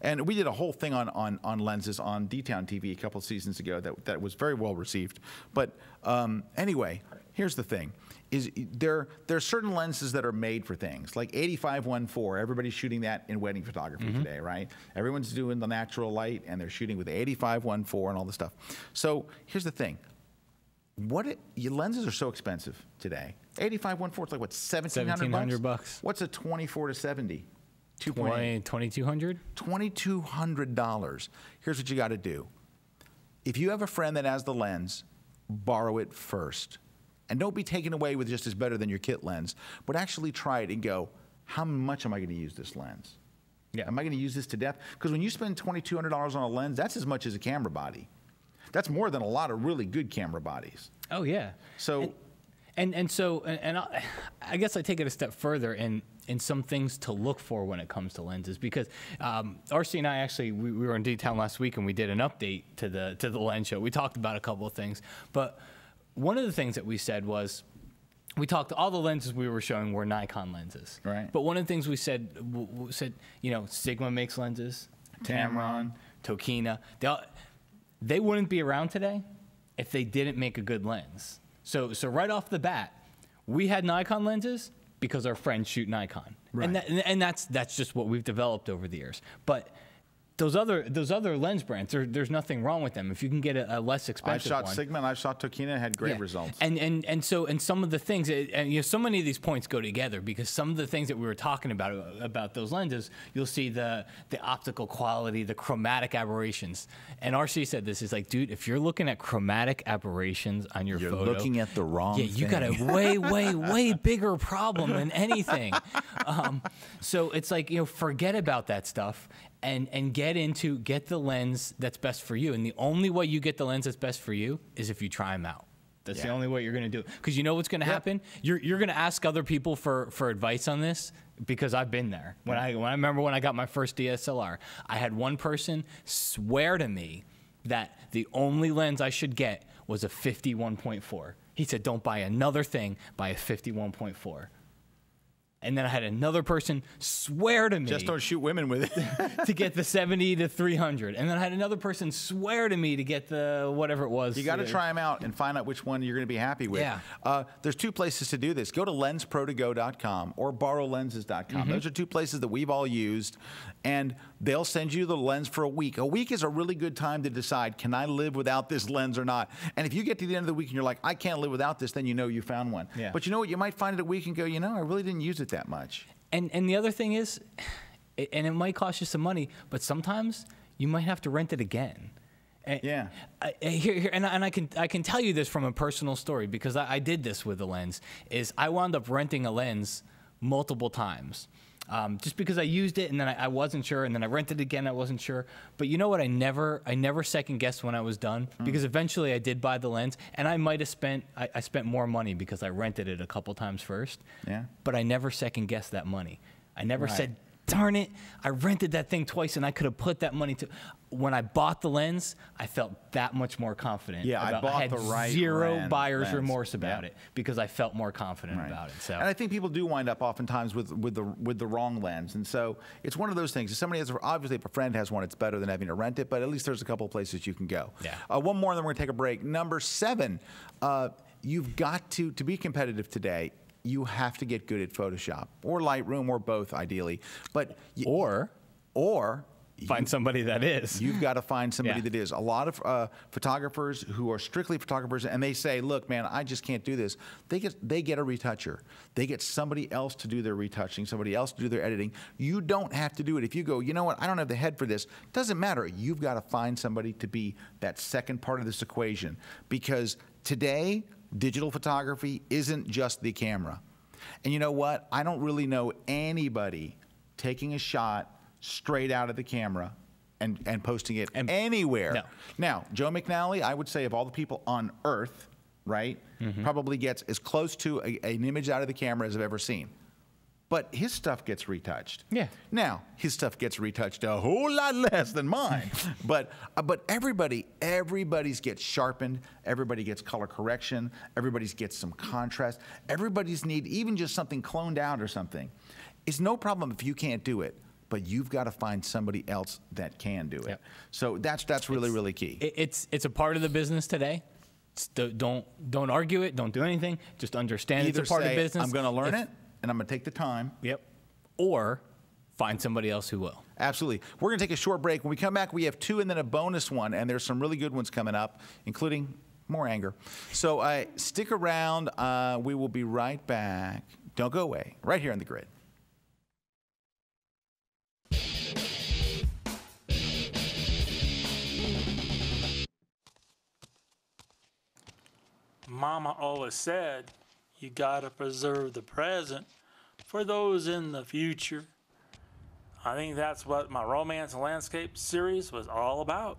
And we did a whole thing on lenses on D-Town TV a couple of seasons ago that was very well received. But anyway, here's the thing. There are certain lenses that are made for things, like 85-1.4. Everybody's shooting that in wedding photography today, right? Everyone's doing the natural light, and they're shooting with 85-1.4 and all this stuff. So here's the thing. Your lenses are so expensive today. 85-1.4, it's like, what, $1,700 bucks? What's a 24-70? $2,200? $2,200. Here's what you got to do. If you have a friend that has the lens, borrow it first. And don't be taken away with just as better than your kit lens, but actually try it and go, how much am I going to use this lens? Yeah. Am I going to use this to death? Because when you spend $2,200 on a lens, that's as much as a camera body. That's more than a lot of really good camera bodies. Oh, yeah. So, I guess I take it a step further in some things to look for when it comes to lenses, because RC and I actually we were in D-Town last week and we did an update to the lens show. We talked about a couple of things, but one of the things that we said was, we talked, all the lenses we were showing were Nikon lenses. Right. But one of the things we said, Sigma makes lenses, Tamron, Tokina. They wouldn't be around today if they didn't make a good lens. So right off the bat, we had Nikon lenses because our friends shoot Nikon. Right. And that's just what we've developed over the years. But those other lens brands, there's nothing wrong with them. If you can get a less expensive one. I shot Sigma and I shot Tokina and had great results. And some of the things, and so many of these points go together, because some of the things that we were talking about those lenses, you'll see the optical quality, the chromatic aberrations. And RC said this is like, dude, if you're looking at chromatic aberrations on your photo, you're looking at the wrong thing. You got a way bigger problem than anything. So it's like, forget about that stuff. And get the lens that's best for you. And the only way you get the lens that's best for you is if you try them out. That's the only way you're going to do it. Because you know what's going to happen? You're going to ask other people for advice on this, because I've been there. When I remember when I got my first DSLR, I had one person swear to me that the only lens I should get was a 51.4. He said, don't buy another thing, buy a 51.4. And then I had another person swear to me, just don't shoot women with it, to get the 70-300. And then I had another person swear to me to get the whatever it was. You got to try them out and find out which one you're going to be happy with. Yeah. There's two places to do this. Go to lensprotogo.com or borrowlenses.com. Those are two places that we've all used, and they'll send you the lens for a week. A week is a really good time to decide, can I live without this lens or not? And if you get to the end of the week and you're like, I can't live without this, then you know you found one. Yeah. But you know what? You might find it a week and go, I really didn't use it that much. And the other thing is, and it might cost you some money, but sometimes you might have to rent it again. Yeah. And I can tell you this from a personal story, because I did this with the lens. Is I wound up renting a lens multiple times. Just because I used it and then I wasn't sure, and then I rented it again, I wasn't sure. But you know what? I never second guessed when I was done, because eventually I did buy the lens, and I might have spent I spent more money because I rented it a couple times first. Yeah. But I never second guessed that money. I never said, darn it, I rented that thing twice and I could have put that money to. when I bought the lens, I felt that much more confident. Yeah, I bought had the right zero buyer's lens. remorse about it because I felt more confident about it. So, and I think people do wind up oftentimes with the wrong lens, and so it's one of those things. If somebody has, obviously, if a friend has one, it's better than having to rent it. But at least there's a couple of places you can go. Yeah. One more, and then we're gonna take a break. Number 7, you've got to be competitive today. You have to get good at Photoshop or Lightroom or both, ideally. But or find somebody that is. You've got to find somebody that is. A lot of photographers who are strictly photographers, and they say, look, man, I just can't do this. They get a retoucher. They get somebody else to do their retouching, somebody else to do their editing. You don't have to do it. If you go, you know what, I don't have the head for this, doesn't matter. You've got to find somebody to be that second part of this equation. Because today, digital photography isn't just the camera. And you know what? I don't really know anybody taking a shot straight out of the camera and posting it anywhere. No. Now, Joe McNally, I would say of all the people on Earth, right, probably gets as close to an image out of the camera as I've ever seen. But his stuff gets retouched. Yeah. Now, his stuff gets retouched a whole lot less than mine. but everybody's gets sharpened. Everybody gets color correction. Everybody's gets some contrast. Everybody's need even just something cloned out or something. It's no problem if you can't do it, but you've got to find somebody else that can do it. Yep. So that's really, really key. It's a part of the business today. Don't argue it. Don't do anything. Just understand Either it's a part of say, business. I'm going to learn it, and I'm going to take the time. Yep. Or find somebody else who will. Absolutely. We're going to take a short break. When we come back, we have 2 and then a bonus one, and there's some really good ones coming up, including more anger. So stick around. We will be right back. Don't go away. Right here on The Grid. Mama always said, you gotta preserve the present for those in the future. I think that's what my Romance Landscape series was all about.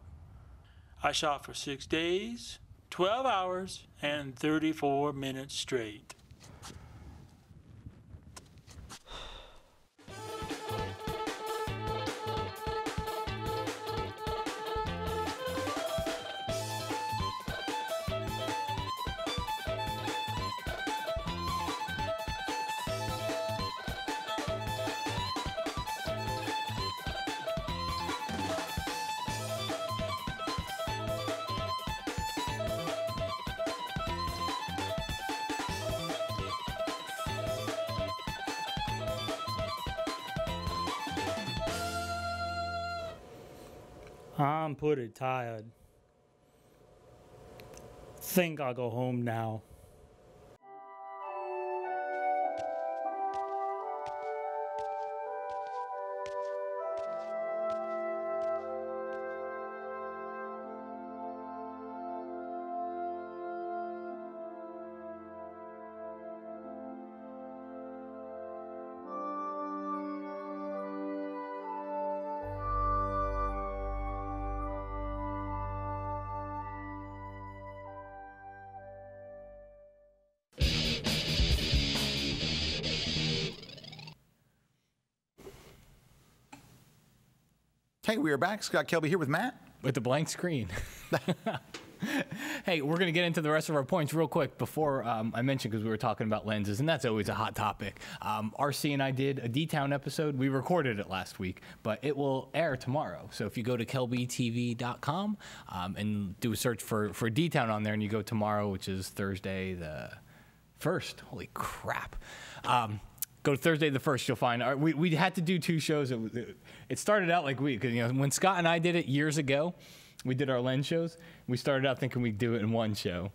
I shot for 6 days, 12 hours, and 34 minutes straight. I'm pretty tired. Think I'll go home now. Hey, we are back. Scott Kelby here with Matt. With the blank screen. Hey, we're going to get into the rest of our points real quick before I mentioned, because we were talking about lenses, and that's always a hot topic. RC and I did a D-Town episode. We recorded it last week, but it will air tomorrow. So if you go to kelbytv.com and do a search for D-Town on there, and you go tomorrow, which is Thursday the 1st. Holy crap. Go to Thursday the 1st, you'll find. We had to do 2 shows. It started out like because when Scott and I did it years ago, we did our lens shows. We started out thinking we'd do it in 1 show.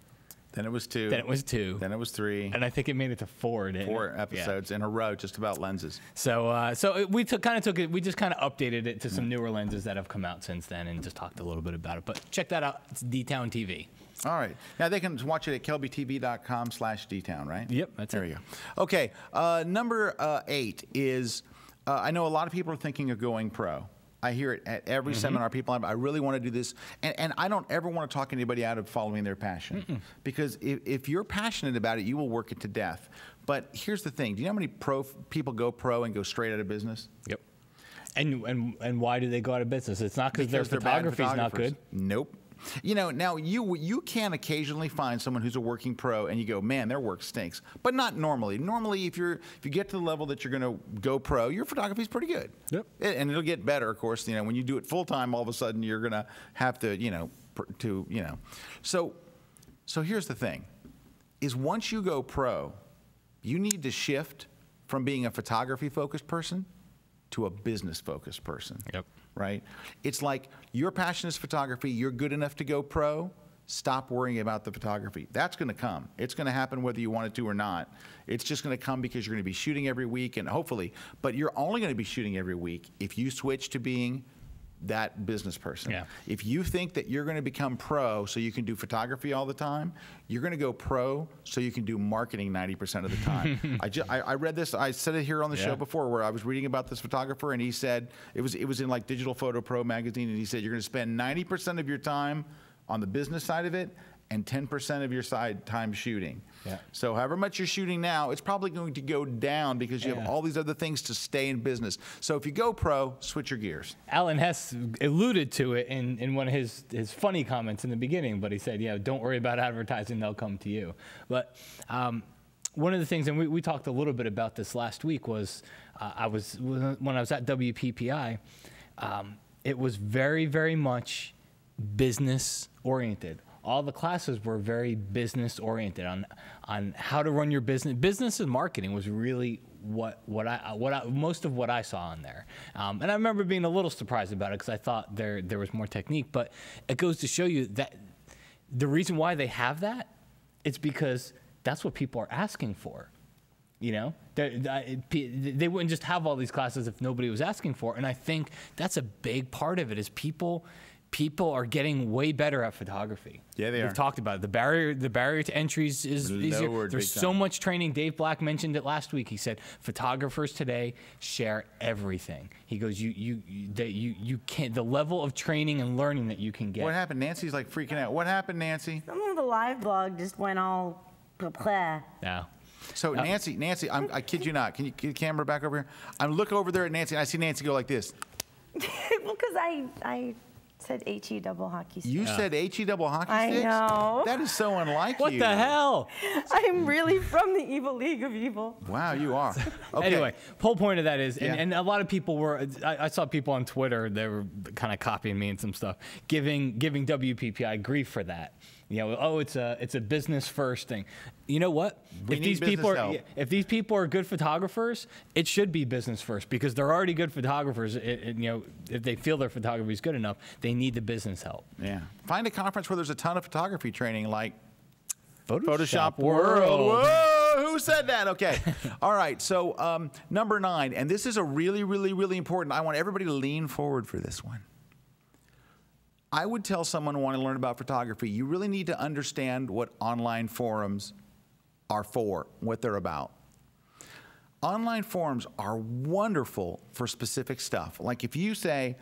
Then it was 2. Then it was 2. Then it was 3. And I think it made it to 4. 4 episodes in a row just about lenses. So we kind of took it. We just kind of updated it to some newer lenses that have come out since then, and just talked a little bit about it. But check that out. It's D-Town TV. All right. Now, they can watch it at kelbytv.com/dtown, right? Yep, that's there. You go. Okay. Number 8 is, I know a lot of people are thinking of going pro. I hear it at every seminar. People, I really want to do this. And I don't ever want to talk anybody out of following their passion. Because if you're passionate about it, you will work it to death. But here's the thing. Do you know how many people go pro and go straight out of business? Yep. And why do they go out of business? It's not because their they're bad photography is not photographers. good. Nope. You know, now you can occasionally find someone who's a working pro and you go, man, their work stinks. But not normally. Normally, if you get to the level that you're going to go pro, your photography is pretty good. Yep. And it'll get better, of course. You know, when you do it full time, all of a sudden you're going to have to, So here's the thing: is once you go pro, you need to shift from being a photography focused person to a business focused person. Yep. Right? It's like your passion is photography, you're good enough to go pro, stop worrying about the photography. That's going to come. It's going to happen whether you want it to or not. It's just going to come because you're going to be shooting every week, and hopefully, but you're only going to be shooting every week if you switch to being that business person. Yeah. If you think that you're going to become pro so you can do photography all the time, you're going to go pro so you can do marketing 90% of the time. I read this, I said it here on the show before, where I was reading about this photographer, and he said, it was in like Digital Photo Pro magazine, and he said you're going to spend 90% of your time on the business side of it and 10% of your time shooting. Yeah. So however much you're shooting now, it's probably going to go down because you have all these other things to stay in business. So if you go pro, switch your gears. Alan Hess alluded to it in one of his funny comments in the beginning, but he said, yeah, don't worry about advertising, they'll come to you. But one of the things, and we talked a little bit about this last week, was when I was at WPPI, it was very, very much business oriented. All the classes were very business oriented on how to run your business. Business and marketing was really most of what I saw on there. And I remember being a little surprised about it because I thought there was more technique. But it goes to show you that the reason why they have that, it's because that's what people are asking for. You know, they wouldn't just have all these classes if nobody was asking for it. And I think that's a big part of it, is people are getting way better at photography. Yeah, they are. We've talked about it. The barrier to entry is easier. Lowered There's big so time. much training. Dave Black mentioned it last week. He said photographers today share everything. He goes, you can't, the level of training and learning that you can get. What happened? Nancy's like freaking out. What happened, Nancy? Some of the live blog just went all blah. Yeah. So Nancy, I kid you not. Can you get the camera back over here? I'm looking over there at Nancy, and I see Nancy go like this. Well, because I said HE double hockey stick. You said HE double hockey I sticks? know. That is so unlike What you. the hell? I'm really from the evil league of evil. Wow, you are. Okay. Anyway, whole point of that is, Yeah. and a lot of people were, I saw people on Twitter, they were kind of copying me and some stuff, giving WPPI grief for that. You know, oh, it's a business first thing. You know what? We need business help. If these people are good photographers, it should be business first, because they're already good photographers. You know, if they feel their photography is good enough, they need the business help. Yeah. Find a conference where there's a ton of photography training, like Photoshop World. Whoa, who said that? Okay. All right. So number 9, and this is a really, really, really important. I want everybody to lean forward for this one. I would tell someone who want to learn about photography, you really need to understand what online forums are for, what they're about. Online forums are wonderful for specific stuff. Like if you say,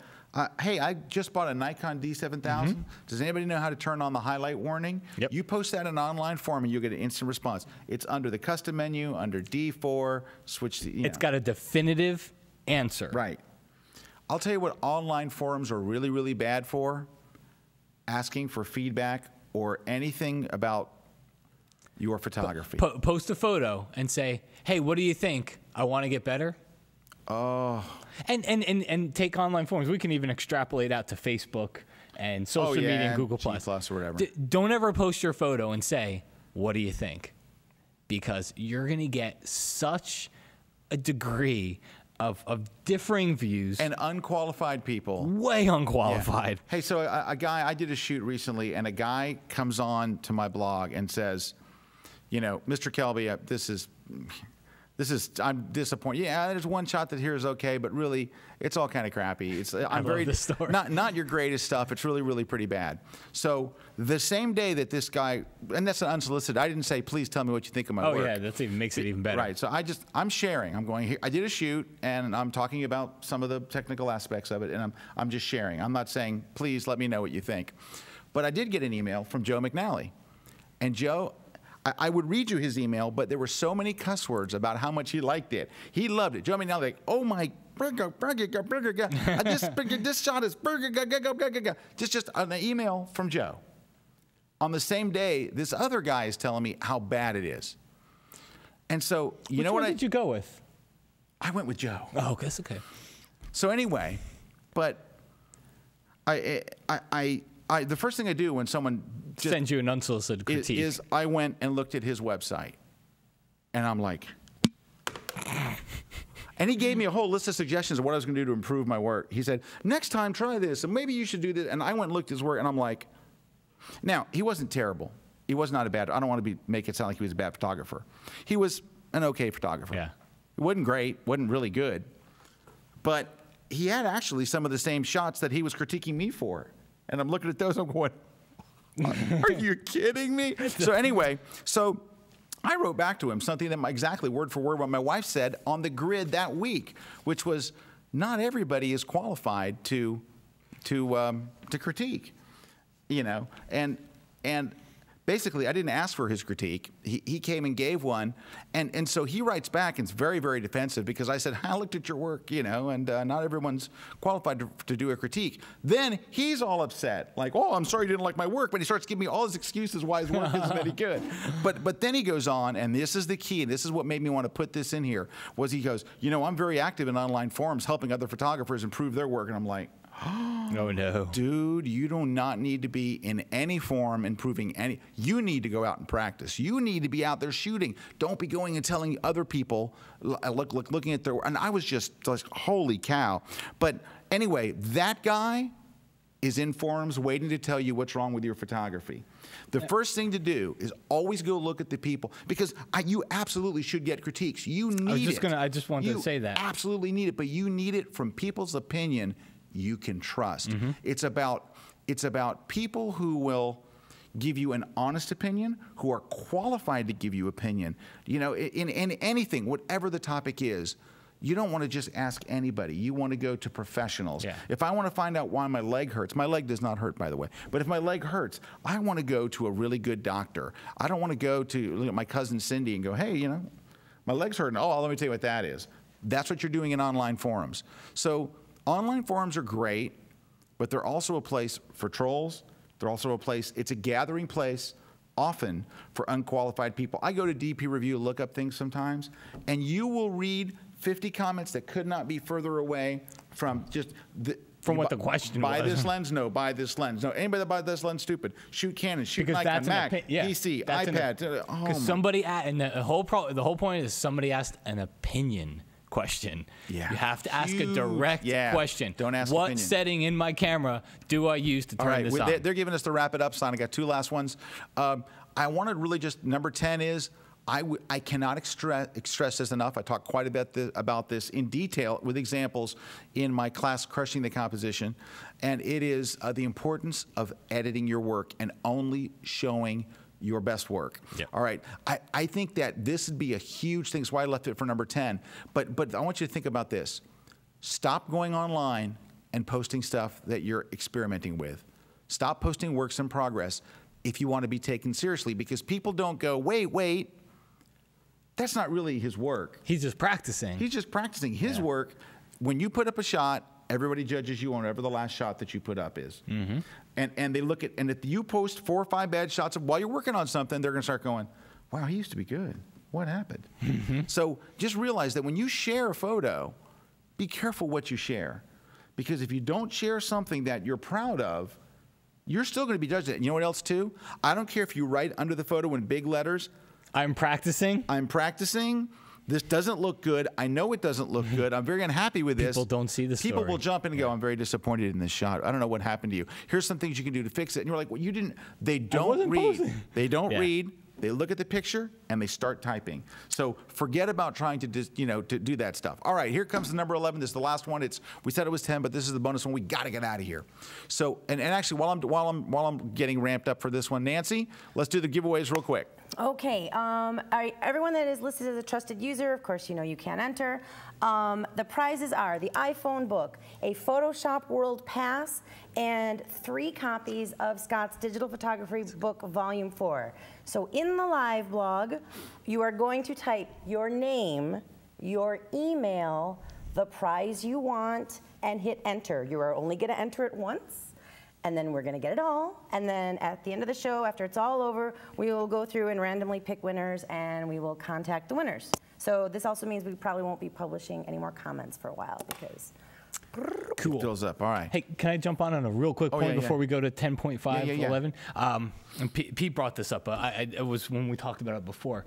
hey, I just bought a Nikon D7000. Does anybody know how to turn on the highlight warning? Yep. You post that in an online forum and you'll get an instant response. It's under the custom menu, under D4, switch to, It's got a definitive answer. Right. I'll tell you what online forums are really, really bad for: asking for feedback or anything about your photography. Post a photo and say, hey, what do you think? I want to get better. Oh. And take online forums. We can even extrapolate out to Facebook and social media and Google G+ Plus or whatever. Don't ever post your photo and say, what do you think? Because you're going to get such a degree of differing views. And unqualified people. Way unqualified. Hey, so a guy, I did a shoot recently, and a guy comes on to my blog and says, you know, Mr. Kelby, I'm disappointed. Yeah, there's one shot that here is okay, but really, it's all kind of crappy. I'm love this story. Not your greatest stuff. It's really, really pretty bad. So the same day that this guy, and that's an unsolicited, I didn't say, please tell me what you think of my work. Oh, yeah, that even makes it even better. Right, so I'm sharing. I'm going, I did a shoot, and I'm talking about some of the technical aspects of it, and I'm just sharing. I'm not saying, please let me know what you think. But I did get an email from Joe McNally. And Joe, I would read you his email, but there were so many cuss words about how much he liked it. He loved it. Do you know what I mean? Now, like, oh my, this shot is just an email from Joe. On the same day, this other guy is telling me how bad it is. And so, you know what did you go with? I went with Joe. Oh, that's okay. So anyway, but the first thing I do when someone just sends you an unsolicited critique is I went and looked at his website, and I'm like, and he gave me a whole list of suggestions of what I was going to do to improve my work. He said, next time try this, and maybe you should do this. And I went and looked at his work, and I'm like, now he wasn't terrible. He was not a bad. I don't want to make it sound like he was a bad photographer. He was an okay photographer. Yeah. He wasn't great, wasn't really good, but he had actually some of the same shots that he was critiquing me for. And I'm looking at those, I'm going, are you kidding me? So anyway, so I wrote back to him something that exactly word for word what my wife said on the grid that week, which was not everybody is qualified to critique, you know, and basically, I didn't ask for his critique. He came and gave one, and so he writes back, and it's very, very defensive because I said, I looked at your work, you know, and not everyone's qualified to do a critique. Then he's all upset, like, oh, I'm sorry you didn't like my work, but he starts giving me all his excuses why his work isn't any good. But then he goes on, and this is the key, and this is what made me want to put this in here, was he goes, you know, I'm very active in online forums helping other photographers improve their work, and I'm like, oh no, dude, you do not need to be in any forum improving any. You need to go out and practice. You need to be out there shooting. Don't be going and telling other people, looking at their. And I was just like, holy cow. But anyway, that guy is in forums waiting to tell you what's wrong with your photography. The first thing to do is always go look at the people, because you absolutely should get critiques. You need it. I just wanted to say that. You absolutely need it, but you need it from people's opinion you can trust. Mm-hmm. It's about people who will give you an honest opinion, who are qualified to give you opinion. You know, in anything, whatever the topic is, you don't want to just ask anybody. You want to go to professionals. Yeah. If I want to find out why my leg hurts, my leg does not hurt, by the way, but if my leg hurts, I want to go to a really good doctor. I don't want to go to my cousin Cindy and go, hey, you know, my leg's hurting. Oh, let me tell you what that is. That's what you're doing in online forums. So online forums are great, but they're also a place for trolls. They're also a place, it's a gathering place often for unqualified people. I go to DP Review, look up things sometimes, and you will read 50 comments that could not be further away from just what the question buy was. This lens? No. Buy this lens? No. Anybody that buys this lens, stupid. Shoot Canon, shoot Nikon, Mac, PC, iPad. Because somebody, and the whole point is somebody asked an opinion question. Yeah. You have to ask a direct question. Don't ask what opinion. Setting in my camera do I use to turn this on? They're giving us the wrap it up sign. I got two last ones. I want to really just, number 10 is, I cannot express this enough. I talk quite a bit about this in detail with examples in my class, Crushing the Composition, and it is the importance of editing your work and only showing your best work. Yep. All right. I think that this would be a huge thing. That's why I left it for number 10. But I want you to think about this. Stop going online and posting stuff that you're experimenting with. Stop posting works in progress if you want to be taken seriously, because people don't go, wait, that's not really his work. He's just practicing. He's just practicing. His work, when you put up a shot, everybody judges you on whatever the last shot that you put up is. Mm-hmm. And they look at, and if you post 4 or 5 bad shots while you're working on something, they're going to start going, wow, he used to be good. What happened? Mm-hmm. So just realize that when you share a photo, be careful what you share. Because if you don't share something that you're proud of, you're still going to be judged. And you know what else, too? I don't care if you write under the photo in big letters, I'm practicing. This doesn't look good. I know it doesn't look good. I'm very unhappy with this. People don't see the story. People will jump in and go, I'm very disappointed in this shot. I don't know what happened to you. Here's some things you can do to fix it. And you're like, well, you didn't. They don't read. They don't read. They look at the picture and they start typing. So forget about trying to do that stuff. All right, here comes the number 11. This is the last one. We said it was 10, but this is the bonus one. We got to get out of here. So and actually, while I'm getting ramped up for this one, Nancy, let's do the giveaways real quick. Okay, everyone that is listed as a trusted user, of course, you know you can't enter. The prizes are the iPhone book, a Photoshop World Pass, and 3 copies of Scott's Digital Photography Book Volume 4. So in the live blog, you are going to type your name, your email, the prize you want, and hit enter. You are only going to enter it once. And then we're going to get it all. And then at the end of the show, after it's all over, we will go through and randomly pick winners, and we will contact the winners. So this also means we probably won't be publishing any more comments for a while because... Cool. It fills up. All right. Hey, can I jump on a real quick point before we go to 10.5 11? And Pete brought this up. It was when we talked about it before.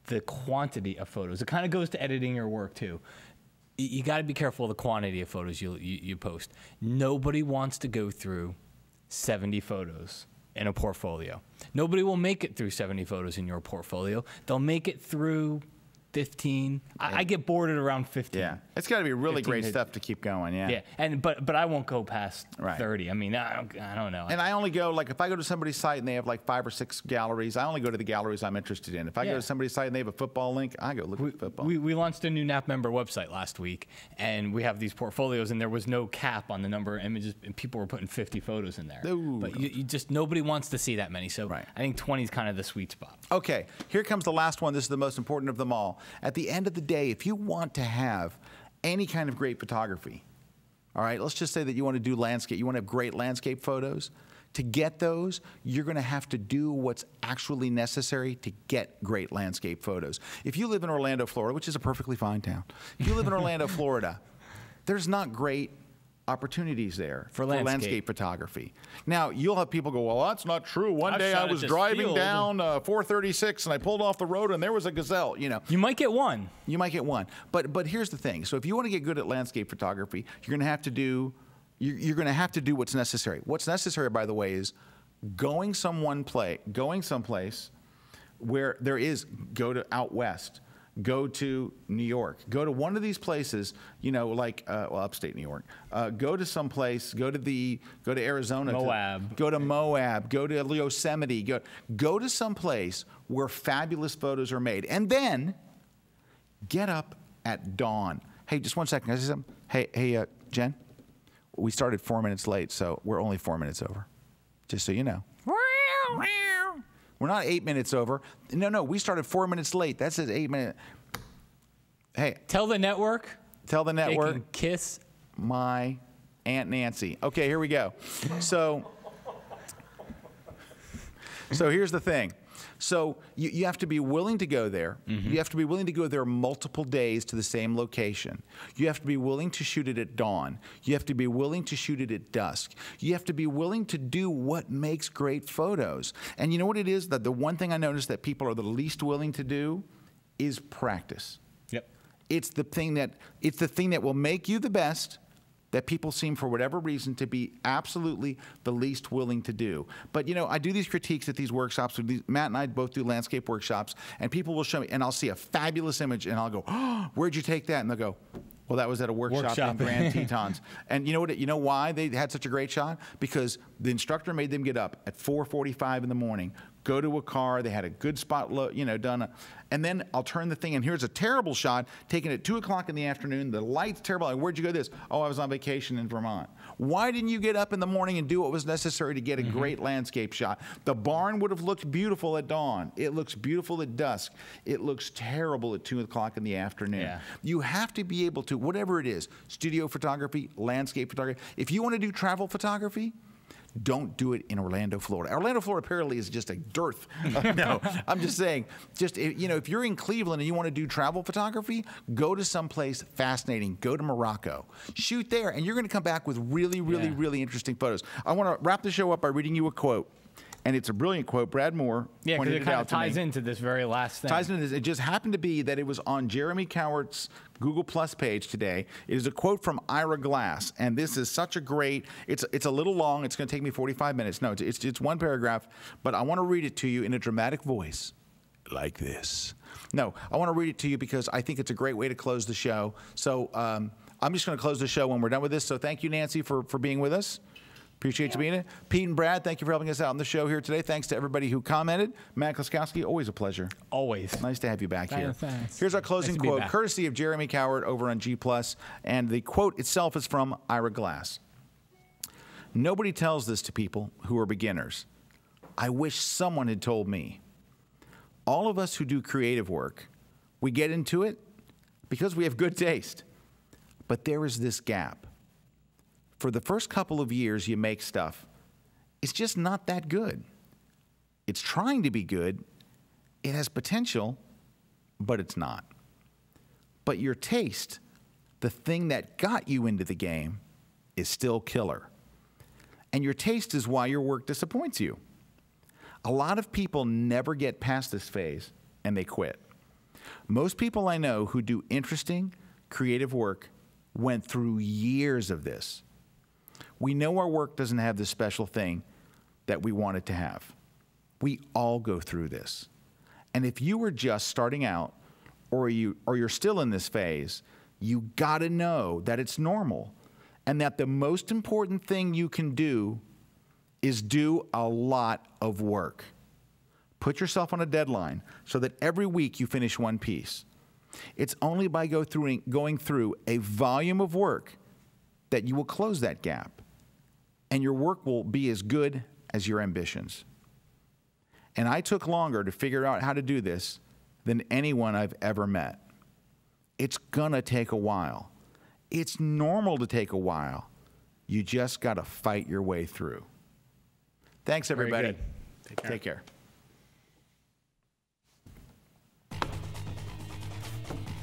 The quantity of photos. It kind of goes to editing your work, too. You got to be careful of the quantity of photos you post. Nobody wants to go through 70 photos in a portfolio. Nobody will make it through 70 photos in your portfolio. They'll make it through 15. I get bored at around 15. Yeah, it's got to be really great stuff to keep going. Yeah. Yeah, but I won't go past 30. I mean, I don't know. And I only go, like, if I go to somebody's site and they have like 5 or 6 galleries, I only go to the galleries I'm interested in. If I go to somebody's site and they have a football link, I go look at football. We launched a new NAP member website last week, and we have these portfolios, and there was no cap on the number of images, and people were putting 50 photos in there. Ooh. But you just, nobody wants to see that many. So I think 20 is kind of the sweet spot. Okay, here comes the last one. This is the most important of them all. At the end of the day, if you want to have any kind of great photography, all right, let's just say that you want to do landscape, you want to have great landscape photos. To get those, you're going to have to do what's actually necessary to get great landscape photos. If you live in Orlando, Florida, which is a perfectly fine town, if you live in Orlando, Florida, there's not great opportunities there for landscape photography. Now, you'll have people go, well, that's not true. One day I was driving down 436 and I pulled off the road and there was a gazelle, you know. You might get one. You might get one. But here's the thing. So if you want to get good at landscape photography, you're going to have to do what's necessary. What's necessary, by the way, is going someplace where there is, go to out west, go to New York, go to one of these places, you know, like upstate New York. Go to some place, go to Arizona, Moab, go to Moab, go to Yosemite, go to some place where fabulous photos are made, and then get up at dawn. Hey, just one second. Can I say something? Hey, Jen, we started 4 minutes late, so we're only 4 minutes over. Just so you know. We're not 8 minutes over. No, we started 4 minutes late. That says 8 minutes. Hey. Tell the network. Tell the network. They can kiss my Aunt Nancy. Okay, here we go. So here's the thing. So you have to be willing to go there. You have to be willing to go there multiple days to the same location. You have to be willing to shoot it at dawn. You have to be willing to shoot it at dusk. You have to be willing to do what makes great photos. And you know what it is? That the one thing I noticed that people are the least willing to do is practice. Yep. It's the thing that will make you the best, that people seem, for whatever reason, to be absolutely the least willing to do. But, you know, I do these critiques at these workshops. Matt and I both do landscape workshops, and people will show me, and I'll see a fabulous image, and I'll go, oh, where'd you take that? And they'll go, well, that was at a workshop in Grand Tetons. And you know why they had such a great shot? Because the instructor made them get up at 4:45 in the morning, go to a car, they had a good spot, done. And then I'll turn the thing, and here's a terrible shot taken at 2 o'clock in the afternoon. The light's terrible. Like, where'd you go this? Oh, I was on vacation in Vermont. Why didn't you get up in the morning and do what was necessary to get a great landscape shot? The barn would have looked beautiful at dawn. It looks beautiful at dusk. It looks terrible at 2 o'clock in the afternoon. Yeah. You have to be able to, whatever it is, studio photography, landscape photography. If you want to do travel photography, don't do it in Orlando, Florida. Orlando, Florida apparently is just a dearth. No, I'm just saying, if you're in Cleveland and you want to do travel photography, go to someplace fascinating. Go to Morocco. Shoot there, and you're going to come back with really, really, really interesting photos. I want to wrap the show up by reading you a quote. And it's a brilliant quote. Brad Moore pointed it out to me. Yeah, because it kind of ties into this very last thing. Ties into this. It just happened to be that it was on Jeremy Cowart's Google Plus page today. It is a quote from Ira Glass, and this is such a great. It's a little long. It's going to take me 45 minutes. No, it's one paragraph, but I want to read it to you in a dramatic voice, like this. No, I want to read it to you because I think it's a great way to close the show. So I'm just going to close the show when we're done with this. So thank you, Nancy, for being with us. Appreciate you being here. Pete and Brad, thank you for helping us out on the show here today. Thanks to everybody who commented. Matt Kloskowski, always a pleasure. Always. Nice to have you back here. Thanks. Here's our closing Nice to be quote, back. courtesy of Jeremy Coward over on G+. And the quote itself is from Ira Glass. Nobody tells this to people who are beginners. I wish someone had told me. All of us who do creative work, we get into it because we have good taste. But there is this gap. For the first couple of years you make stuff, it's just not that good. It's trying to be good. It has potential, but it's not. But your taste, the thing that got you into the game, is still killer. And your taste is why your work disappoints you. A lot of people never get past this phase and they quit. Most people I know who do interesting, creative work went through years of this. We know our work doesn't have the special thing that we want it to have. We all go through this. And if you were just starting out or you're still in this phase, you gotta know that it's normal and that the most important thing you can do is do a lot of work. Put yourself on a deadline so that every week you finish one piece. It's only by going through a volume of work that you will close that gap, and your work will be as good as your ambitions. And I took longer to figure out how to do this than anyone I've ever met. It's gonna take a while. It's normal to take a while. You just gotta fight your way through. Thanks, everybody. Very good. Take care.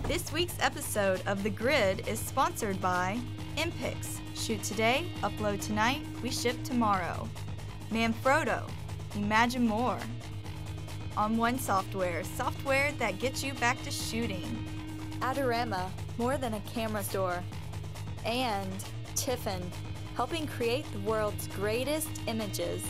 This week's episode of The Grid is sponsored by Impix. Shoot today, upload tonight, we ship tomorrow. Manfrotto, imagine more. On One Software, software that gets you back to shooting. Adorama, more than a camera store. And Tiffin, helping create the world's greatest images.